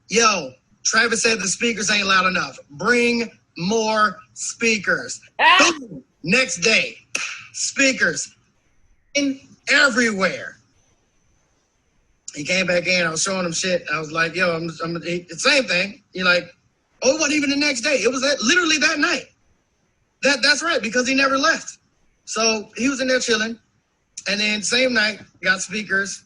Yo, Travis said the speakers ain't loud enough. Bring more speakers. Boom. Next day, speakers in everywhere. He came back in. I was showing him shit. I was like, yo, the same thing. You're like, oh, it wasn't even the next day. It was literally that night. That's right, because he never left. So he was in there chilling. And then same night, got speakers.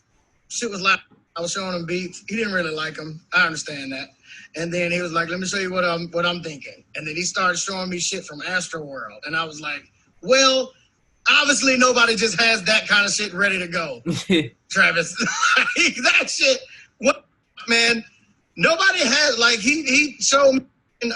Shit was loud. I was showing him beats. He didn't really like them. I understand that. And then he was like, let me show you what I'm thinking. And then he started showing me shit from Astroworld. And I was like, well, obviously nobody just has that kind of shit ready to go. Travis. That shit, what, man? Nobody has, like, he showed me in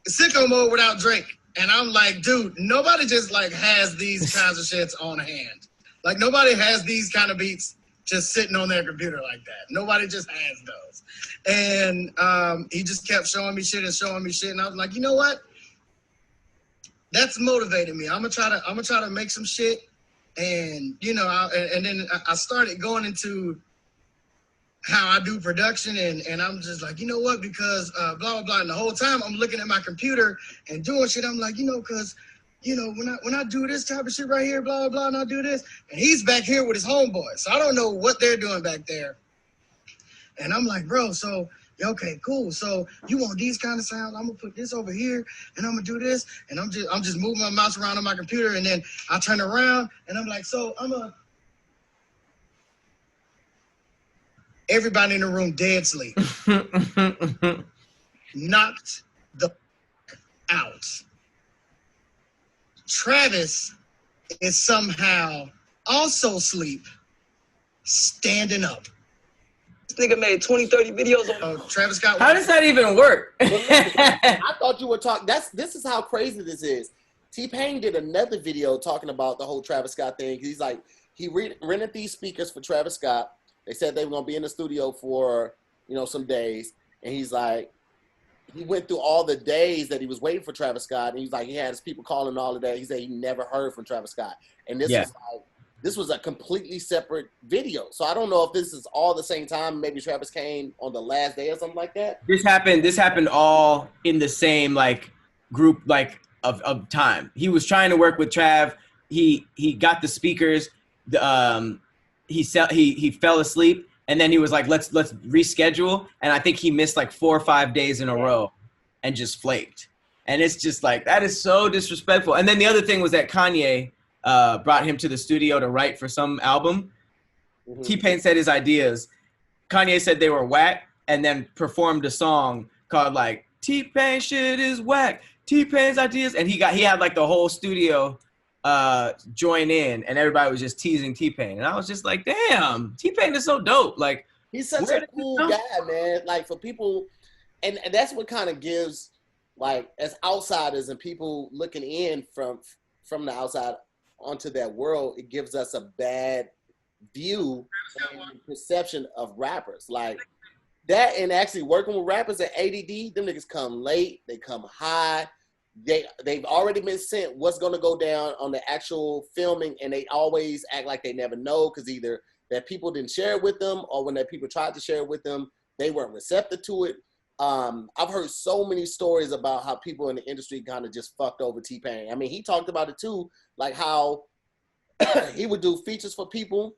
Sicko Mode without Drake. And I'm like, dude, nobody just, like, has these kinds of shits on hand. Like, nobody has these kind of beats just sitting on their computer like that. Nobody just has those. And he just kept showing me shit. And I was like, you know what? That's motivated me. I'm gonna try to make some shit. And, you know, and then I started going into how I do production, and I'm just like, you know what, because blah, blah, blah. And the whole time I'm looking at my computer and doing shit, I'm like, you know, because, you know, when I do this type of shit right here, blah, blah, blah, and I do this, and he's back here with his homeboys. So I don't know what they're doing back there. And I'm like, bro, so, okay, cool. So you want these kind of sounds? I'm gonna put this over here, and I'm gonna do this, and I'm just moving my mouse around on my computer, and then I turn around, and I'm like, so everybody in the room dead sleep, knocked the out. Travis is somehow also asleep, standing up. This nigga made 20, 30 videos on Travis Scott. How does that even work? I thought you were talking. This is how crazy this is. T-Pain did another video talking about the whole Travis Scott thing. He's like, he rented these speakers for Travis Scott. They said they were gonna be in the studio for, you know, some days, and he's like, he went through all the days that he was waiting for Travis Scott, and he's like, he had his people calling all of that. He said he never heard from Travis Scott, and this is like this was a completely separate video. So I don't know if this is all the same time. Maybe Travis came on the last day or something like that. This happened all in the same like group like of time. He was trying to work with Trav. He got the speakers. He fell asleep, and then he was like, let's reschedule. And I think he missed like 4 or 5 days in a row and just flaked. And it's just like, that is so disrespectful. And then the other thing was that Kanye brought him to the studio to write for some album. Mm-hmm. T-Pain said his ideas. Kanye said they were whack, and then performed a song called like T-Pain shit is whack. T-Pain's ideas, and he had like the whole studio join in, and everybody was just teasing T-Pain, and I was just like, damn, T-Pain is so dope. Like, he's such a cool guy, man. Like, for people, and that's what kind of gives, like, as outsiders and people looking in from the outside onto that world, it gives us a bad view and perception of rappers. Like that, and actually working with rappers at ADD, them niggas come late, they come high. They've already been sent what's going to go down on the actual filming, and they always act like they never know, because either that people didn't share it with them, or when that people tried to share it with them, they weren't receptive to it. I've heard so many stories about how people in the industry kind of just fucked over T-Pain. I mean, he talked about it too, like how he would do features for people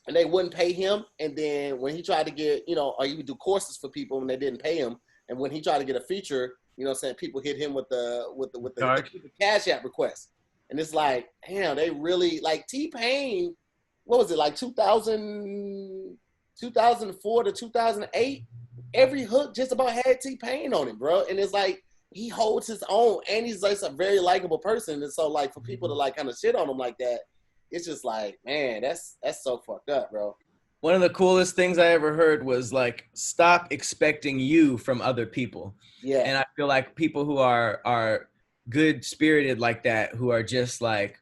and they wouldn't pay him. And then when he tried to get, or he would do courses for people and they didn't pay him. And when he tried to get a feature, people hit him with the Cash App request. And it's like, damn, they really, like T-Pain, what was it, like 2004 to 2008? Every hook just about had T-Pain on it, bro. And it's like, he holds his own, and he's like a very likable person. And so, like, for people to like kind of shit on him like that, it's just like, man, that's so fucked up, bro. One of the coolest things I ever heard was like, stop expecting you from other people. Yeah. And I feel like people who are good spirited like that, who are just like,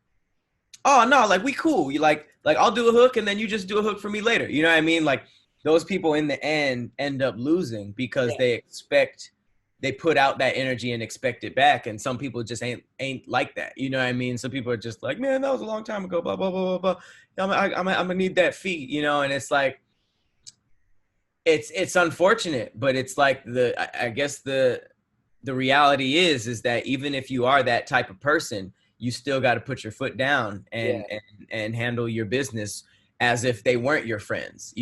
oh no, like we cool. You like I'll do a hook and then you just do a hook for me later. You know what I mean? Like those people in the end up losing because they put out that energy and expect it back. And some people just ain't like that. You know what I mean? Some people are just like, man, that was a long time ago, blah, blah, blah, blah, blah. I'm gonna need that fee, and it's like, it's unfortunate, but it's like I guess the reality is that even if you are that type of person, you still got to put your foot down and handle your business as if they weren't your friends,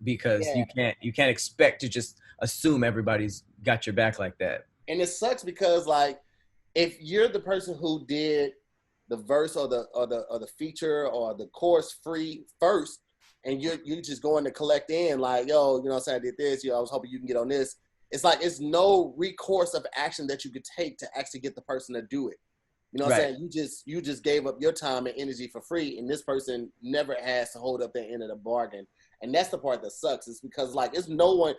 because you can't expect to just assume everybody's got your back like that. And it sucks because, like, if you're the person who did the verse or the feature or the chorus free first, and you're just going to collect in, like, yo, you know what I'm saying, I did this, I was hoping you can get on this. It's like, it's no recourse of action that you could take to actually get the person to do it. You know what I'm saying? You just gave up your time and energy for free, and this person never has to hold up their end of the bargain. And that's the part that sucks. It's because, like, there's no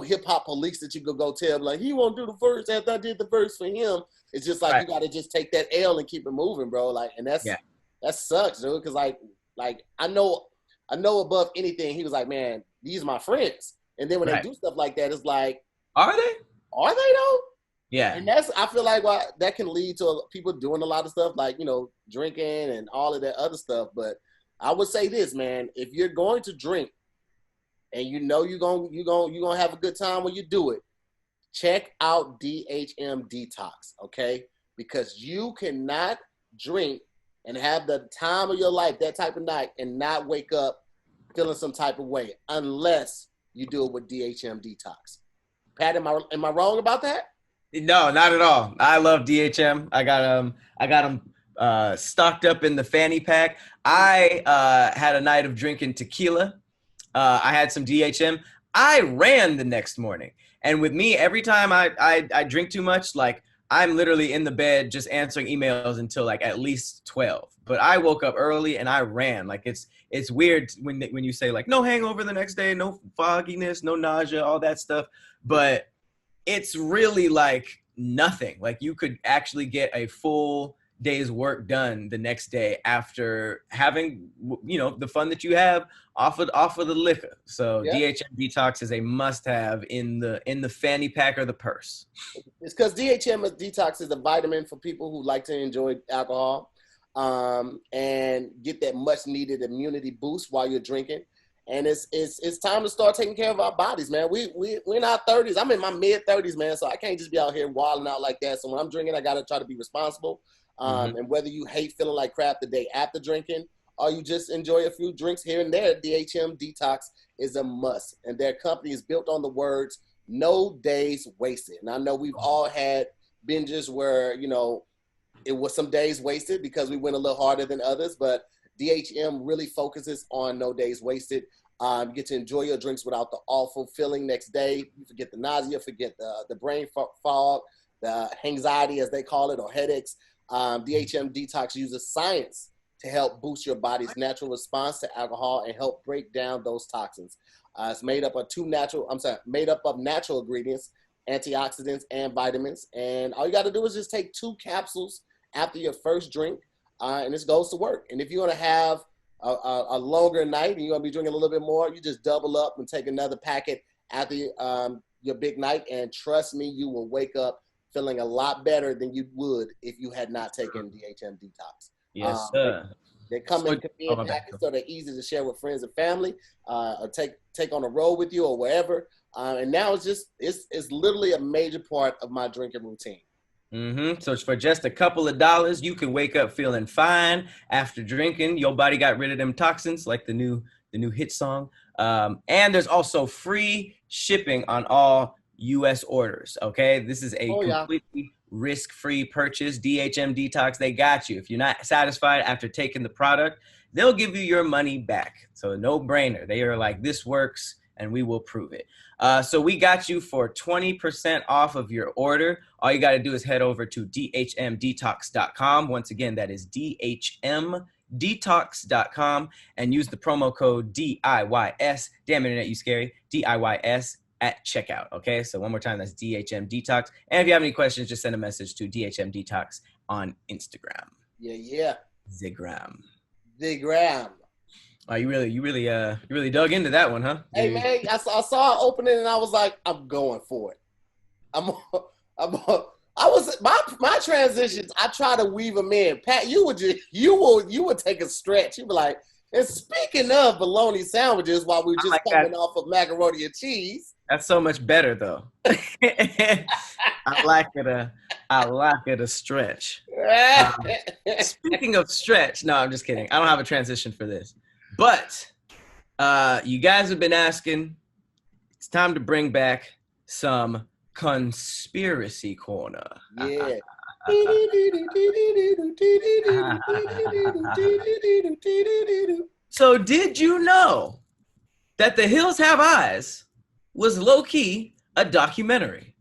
hip hop police that you could go tell, like, he won't do the verse after I did the verse for him. It's just like, you got to just take that L and keep it moving, bro. Like, and that sucks, dude. Because like I know above anything, he was like, man, these are my friends. And then when they do stuff like that, it's like, are they though? Yeah. And I feel like that can lead to people doing a lot of stuff, like, drinking and all of that other stuff. But I would say this, man, if you're going to drink and you're gonna have a good time when you do it, check out DHM Detox, okay? Because you cannot drink and have the time of your life that type of night and not wake up feeling some type of way unless you do it with DHM Detox. Pat, am I wrong about that? No, not at all. I love DHM. I got them stocked up in the fanny pack. I had a night of drinking tequila. I had some DHM. I ran the next morning. And with me, every time I drink too much, like, I'm literally in the bed just answering emails until like at least 12. But I woke up early and I ran. Like, it's weird when you say like no hangover the next day, no fogginess, no nausea, all that stuff. But it's really like nothing. Like, you could actually get a full day's work done the next day after having, the fun that you have off of the liquor. So DHM Detox is a must-have in the fanny pack or the purse. It's because DHM Detox is a vitamin for people who like to enjoy alcohol. and get that much needed immunity boost while you're drinking. And it's time to start taking care of our bodies, man. We're in our 30s. I'm in my mid 30s, man. So I can't just be out here wilding out like that. So when I'm drinking, I got to try to be responsible. And whether you hate feeling like crap the day after drinking, or you just enjoy a few drinks here and there, DHM Detox is a must. And their company is built on the words, no days wasted. And I know we've all had binges where, you know, it was some days wasted because we went a little harder than others, but DHM really focuses on no days wasted. You get to enjoy your drinks without the awful feeling next day. You forget the nausea, forget the brain fog, the anxiety as they call it, or headaches. DHM Detox uses science to help boost your body's natural response to alcohol and help break down those toxins. It's made up of natural ingredients, antioxidants, and vitamins. And all you got to do is just take 2 capsules after your first drink, and this goes to work. And if you're going to have a longer night and you're going to be drinking a little bit more, you just double up and take another packet after your big night. And trust me, you will wake up feeling a lot better than you would if you had not taken DHM Detox. Yes, sir. They come in convenient packets, so they're easy to share with friends and family, or take on a road with you or wherever. And now it's literally a major part of my drinking routine. So for just a couple of dollars, you can wake up feeling fine after drinking. Your body got rid of them toxins, like the new hit song. And there's also free shipping on all U.S. orders. Okay, this is a completely risk-free purchase. DHM Detox, they got you. If you're not satisfied after taking the product, they'll give you your money back. So no brainer. They are like, this works, and we will prove it. So we got you for 20% off of your order. All you got to do is head over to dhmdetox.com. Once again, that is dhmdetox.com, and use the promo code DIYS. Damn internet, you scary. DIYS at checkout. Okay, so one more time, that's DHM Detox. And if you have any questions, just send a message to DHM Detox on Instagram. Yeah. Zgram. Oh, you really dug into that one, huh? Hey, man, I saw it opening and I was like, I'm going for it. My transitions, I try to weave them in. Pat, you would take a stretch. You'd be like, and speaking of bologna sandwiches, while we were just coming off of macaroni and cheese. That's so much better, though. I like it a stretch. Speaking of stretch, no, I'm just kidding. I don't have a transition for this. But you guys have been asking. It's time to bring back some conspiracy corner. Yeah. So did you know that The Hills Have Eyes was low-key a documentary?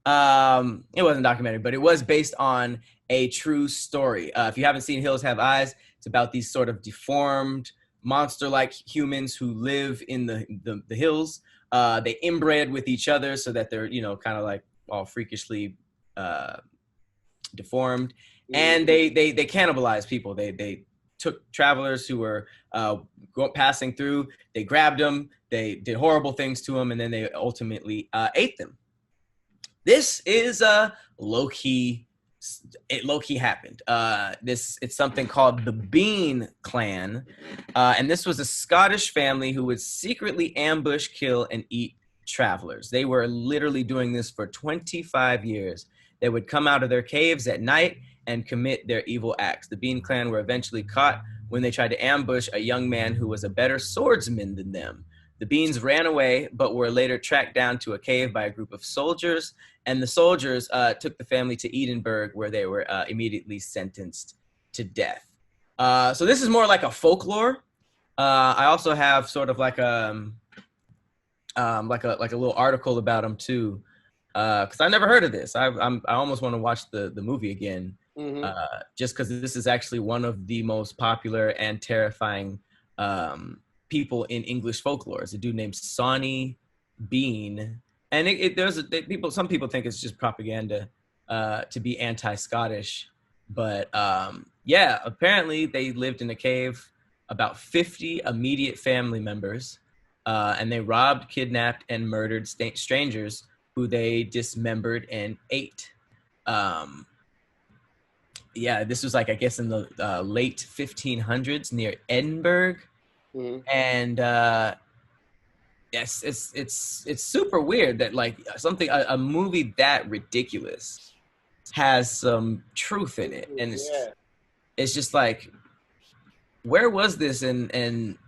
It wasn't a documentary, but it was based on a true story. If you haven't seen Hills Have Eyes, it's about these sort of deformed, monster-like humans who live in the hills. They inbred with each other so that they're, kind of like all freakishly deformed. And they cannibalize people. They took travelers who were passing through. They grabbed them. They did horrible things to them, and then they ultimately ate them. This is low-key. It low-key happened. It's something called the Bean Clan, and this was a Scottish family who would secretly ambush, kill, and eat travelers. They were literally doing this for 25 years. They would come out of their caves at night and commit their evil acts. The Bean Clan were eventually caught when they tried to ambush a young man who was a better swordsman than them. The Beans ran away, but were later tracked down to a cave by a group of soldiers, and the soldiers took the family to Edinburgh, where they were immediately sentenced to death. So this is more like a folklore. I also have sort of like a little article about them too, because I never heard of this. I almost want to watch the movie again, just because this is actually one of the most popular and terrifying people in English folklore. It's a dude named Sonny Bean, and some people think it's just propaganda to be anti-Scottish, but apparently they lived in a cave, about 50 immediate family members, and they robbed, kidnapped, and murdered strangers who they dismembered and ate. yeah, this was like, I guess in the late 1500s near Edinburgh. And yes, it's super weird that like something, a movie that ridiculous has some truth in it. And it's just like, where was this? And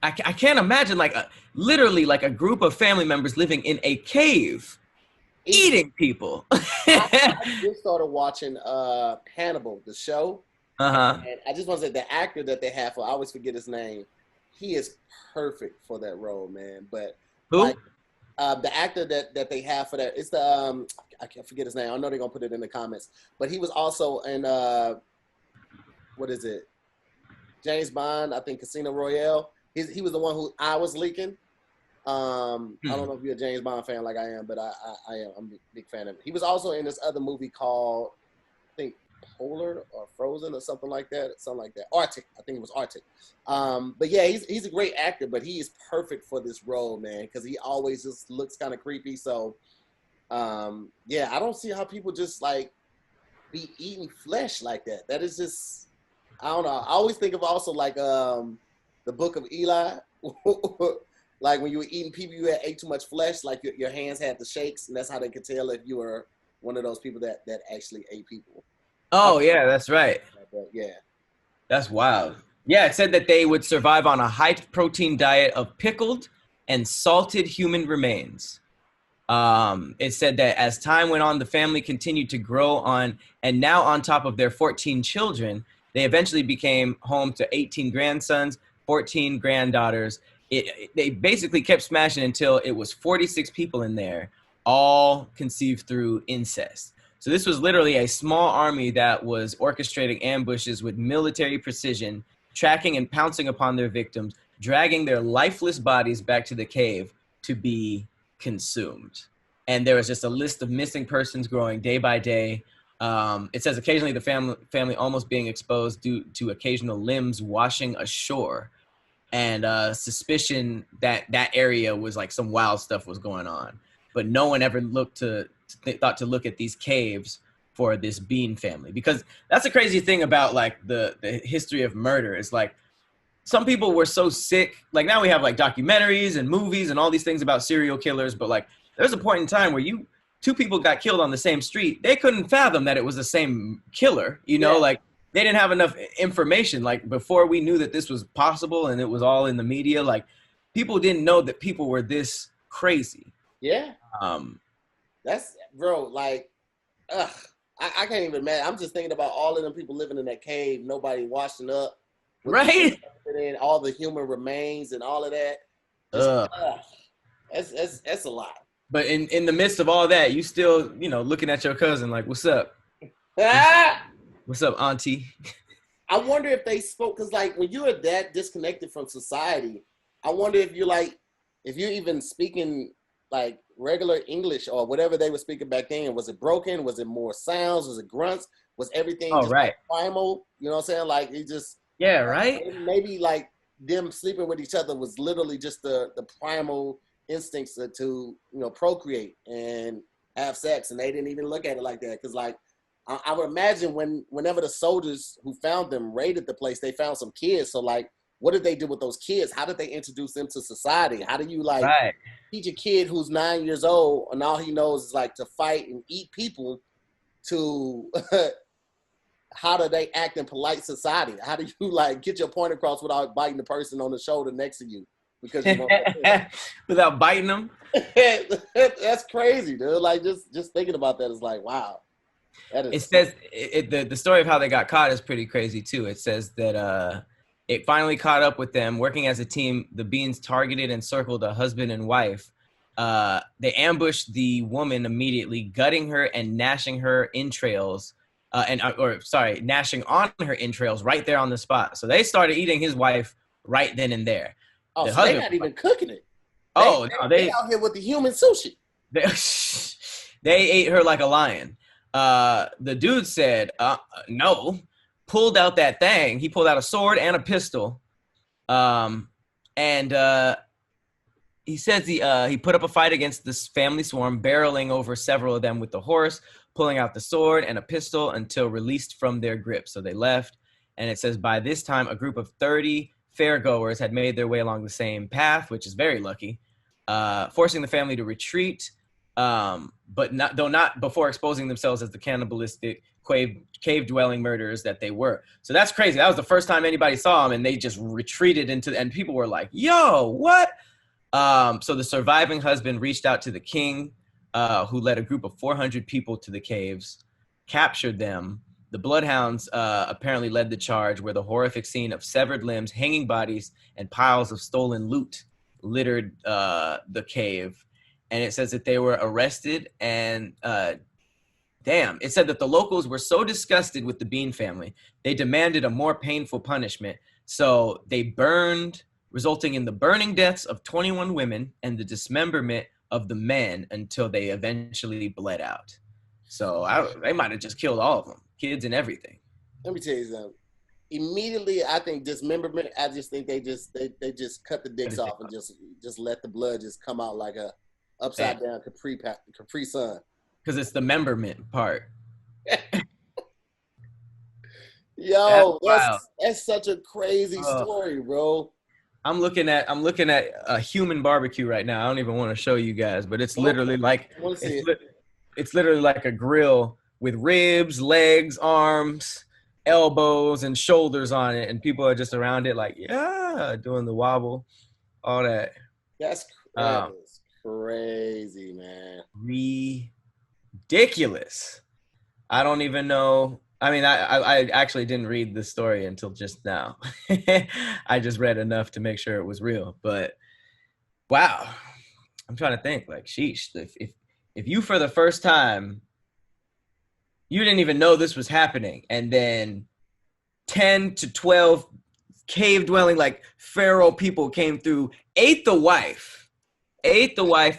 I can't imagine like literally like a group of family members living in a cave eating people. I just started watching Hannibal, the show. Uh-huh. And I just want to say the actor that they have I always forget his name. He is perfect for that role, man. But who? Like, the actor that they have for that, it's the I can't forget his name. I know they're gonna put it in the comments. But he was also in what is it? James Bond, I think Casino Royale. He was the one who I was leaking. I don't know if you're a James Bond fan like I am, but I am. I'm a big fan of it. He was also in this other movie called, I think, Polar or Frozen or something like that. Arctic. I think it was Arctic. But yeah, he's a great actor, but he is perfect for this role, man, because he always just looks kind of creepy. So, yeah, I don't see how people just like be eating flesh like that. That is just, I don't know. I always think of also like the Book of Eli. Like when you were eating people, you had ate too much flesh, like your hands had the shakes, and that's how they could tell if you were one of those people that actually ate people. Oh, yeah, that's right. Yeah. That's wild. Yeah, it said that they would survive on a high-protein diet of pickled and salted human remains. It said that as time went on, the family continued to grow on, and now on top of their 14 children, they eventually became home to 18 grandsons, 14 granddaughters. They basically kept smashing until it was 46 people in there, all conceived through incest. So this was literally a small army that was orchestrating ambushes with military precision, tracking and pouncing upon their victims, dragging their lifeless bodies back to the cave to be consumed. And there was just a list of missing persons growing day by day. It says occasionally the family almost being exposed due to occasional limbs washing ashore. And suspicion that area was like some wild stuff was going on. But no one ever thought to look at these caves for this Bean family, because that's a crazy thing about like the history of murder. It's like some people were so sick. Like now we have like documentaries and movies and all these things about serial killers, but like there's a point in time where two people got killed on the same street. They couldn't fathom that it was the same killer, you know, like they didn't have enough information. Like before we knew that this was possible and it was all in the media, like people didn't know that people were this crazy. Yeah. That's, bro, like, I can't even imagine. I'm just thinking about all of them people living in that cave, nobody washing up. Right. And all the human remains and all of that. That's a lot. But in the midst of all that, you still, you know, looking at your cousin like, what's up? What's up, auntie? I wonder if they spoke, because like when you are that disconnected from society, I wonder if you're even speaking like regular English or whatever they were speaking back then. Was it broken? Was it more sounds? Was it grunts? Was everything just right. like primal? You know what I'm saying? Like it just right. Maybe like them sleeping with each other was literally just the primal instincts to procreate and have sex, and they didn't even look at it like that. Because like I would imagine whenever the soldiers who found them raided the place, they found some kids. So like, what did they do with those kids? How did they introduce them to society? How do you teach a kid who's 9 years old and all he knows is like to fight and eat people to how do they act in polite society? How do you like get your point across without biting the person on the shoulder next to you? Because without biting them? That's crazy, dude. Like just thinking about that is like, wow. It says the story of how they got caught is pretty crazy too. It says that it finally caught up with them. Working as a team, the Beans targeted and circled a husband and wife. They ambushed the woman immediately, gutting her and gnashing her entrails, gnashing on her entrails right there on the spot. So they started eating his wife right then and there. Oh, so they're not even cooking it. They out here with the human sushi. They ate her like a lion. The dude said, no. Pulled out that thing. He pulled out a sword and a pistol. And he says he put up a fight against this family swarm, barreling over several of them with the horse, pulling out the sword and a pistol until released from their grip. So they left. And it says by this time, a group of 30 fairgoers had made their way along the same path, which is very lucky, forcing the family to retreat, but not before exposing themselves as the cannibalistic cave-dwelling murderers that they were. So that's crazy. That was the first time anybody saw them, and they just retreated and people were like, yo, what? So the surviving husband reached out to the king, who led a group of 400 people to the caves, captured them. The bloodhounds apparently led the charge, where the horrific scene of severed limbs, hanging bodies, and piles of stolen loot littered the cave. And it says that they were arrested and it said that the locals were so disgusted with the Bean family, they demanded a more painful punishment. So they burned, resulting in the burning deaths of 21 women and the dismemberment of the men until they eventually bled out. So they might have just killed all of them, kids and everything. Let me tell you something. Immediately, I think dismemberment. I just think they just cut the dicks off and just let the blood just come out like a upside down Capri Sun. Because it's the memberment part. Yo, that's such a crazy story, bro. I'm looking at a human barbecue right now. I don't even want to show you guys, but it's literally like it's literally like a grill with ribs, legs, arms, elbows, and shoulders on it, and people are just around it like, yeah, doing the wobble, all that. That's crazy, man. Ridiculous. I don't even know. I mean, I actually didn't read the story until just now. I just read enough to make sure it was real. But wow, I'm trying to think. Like, sheesh, if you for the first time, you didn't even know this was happening, and then 10 to 12 cave-dwelling, like pharaoh people came through, ate the wife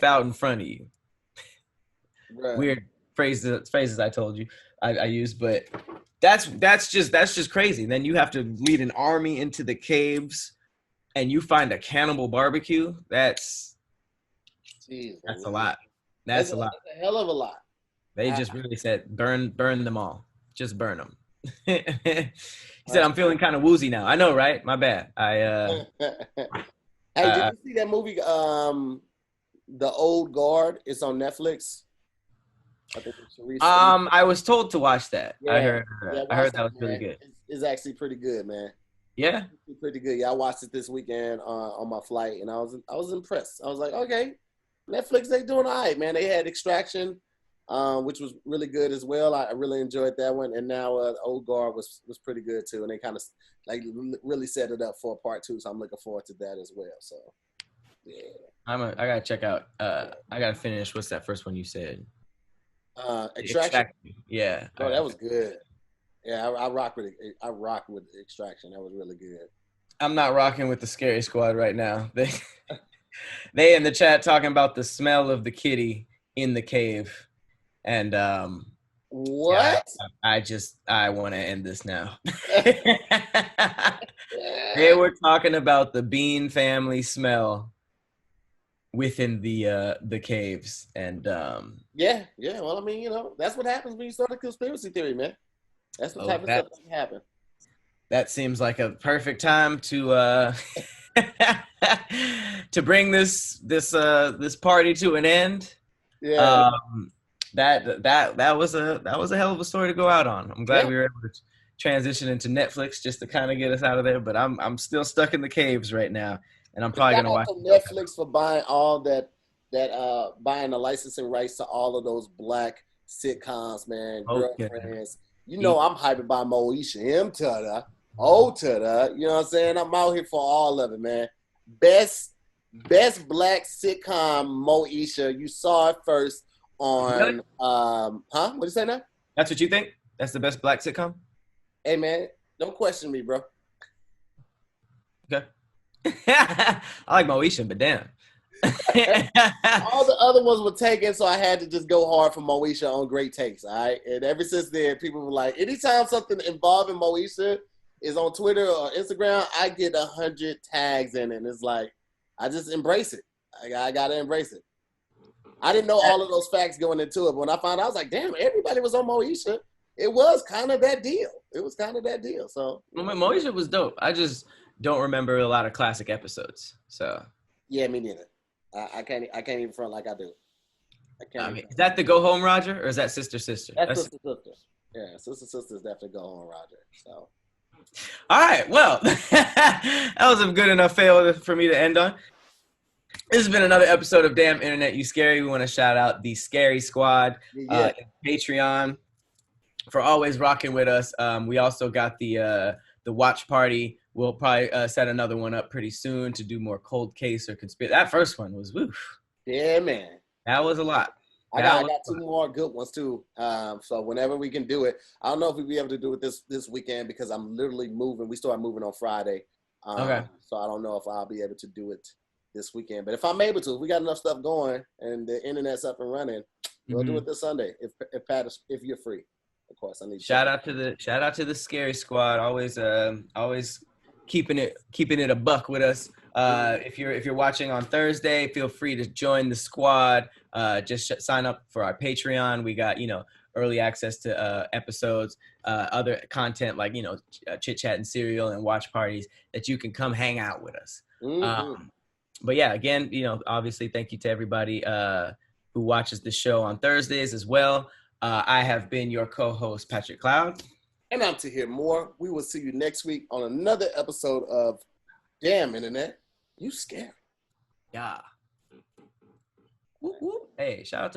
out in front of you. Right. Weird phrases I told you. I used, but that's just crazy. Then you have to lead an army into the caves, and you find a cannibal barbecue. That's a lot. That's a lot. That's a hell of a lot. They just really said burn them all. Just burn them. He said, "I'm feeling kind of woozy now." I know, right? My bad. Hey, did you see that movie? The Old Guard. It's on Netflix. I was told to watch that. Yeah, I heard that was really good. It's actually pretty good, man. Yeah, it's pretty good. Yeah, I watched it this weekend on my flight, and I was impressed. I was like, okay, Netflix, they doing all right, man. They had Extraction, which was really good as well. I really enjoyed that one, and now Old Guard was pretty good too, and they kind of like really set it up for a part 2. So I'm looking forward to that as well. So yeah, I gotta check out. I gotta finish. What's that first one you said? Extraction. Yeah. Oh, that was good. Yeah, I rock with Extraction. That was really good. I'm not rocking with the Scary Squad right now. They in the chat talking about the smell of the kitty in the cave, and what? Yeah, I want to end this now. They were talking about the Bean family smell within the caves, and yeah. Well, I mean, that's what happens when you start a conspiracy theory, man. That's the type of stuff that can happen. That seems like a perfect time to to bring this party to an end. Yeah. That was a hell of a story to go out on. I'm glad we were able to transition into Netflix just to kind of get us out of there, but I'm still stuck in the caves right now. And I'm probably gonna watch Netflix for buying all that buying the licensing rights to all of those black sitcoms, man. Girlfriends. You know I'm hyped by Moesha, him to the, you know what I'm saying? I'm out here for all of it, man. Best black sitcom, Moesha. You saw it first on What'd you say now? That's what you think? That's the best black sitcom? Hey man, don't question me, bro. Okay. I like Moesha, but damn. All the other ones were taken, so I had to just go hard for Moesha on Great Takes, all right? And ever since then, people were like, anytime something involving Moesha is on Twitter or Instagram, I get 100 tags in it. And it's like, I just embrace it. I got to embrace it. I didn't know all of those facts going into it, but when I found out, I was like, damn, everybody was on Moesha. It was kind of that deal. So Moesha was dope. I just don't remember a lot of classic episodes. So yeah, me neither. I can't even front like I do. Is that the Go Home Roger or is that Sister? That's Sister. Yeah, Sister's definitely Go Home Roger. So. All right, well, that was a good enough fail for me to end on. This has been another episode of Damn Internet, You Scary. We want to shout out the Scary Squad, Patreon, for always rocking with us. We also got the watch party. We'll probably set another one up pretty soon to do more cold case or conspiracy. That first one was woof. Yeah, man. That was a lot. I got 2 more good ones too. So whenever we can do it, I don't know if we'll be able to do it this weekend because I'm literally moving. We start moving on Friday. Okay. So I don't know if I'll be able to do it this weekend. But if I'm able to, if we got enough stuff going and the internet's up and running, we'll do it this Sunday. If you're free, of course. I need shout out to the Scary Squad. Always keeping it a buck with us. If you're watching on Thursday, feel free to join the squad. Just sign up for our Patreon. We got early access to episodes, other content like chit chat and cereal and watch parties that you can come hang out with us. But yeah, again, obviously, thank you to everybody who watches the show on Thursdays as well. I have been your co-host, Patrick Cloud. And I'm Tahir Moore. We will see you next week on another episode of Damn Internet, You Scary. Yeah. Whoop, whoop. Hey, shout out to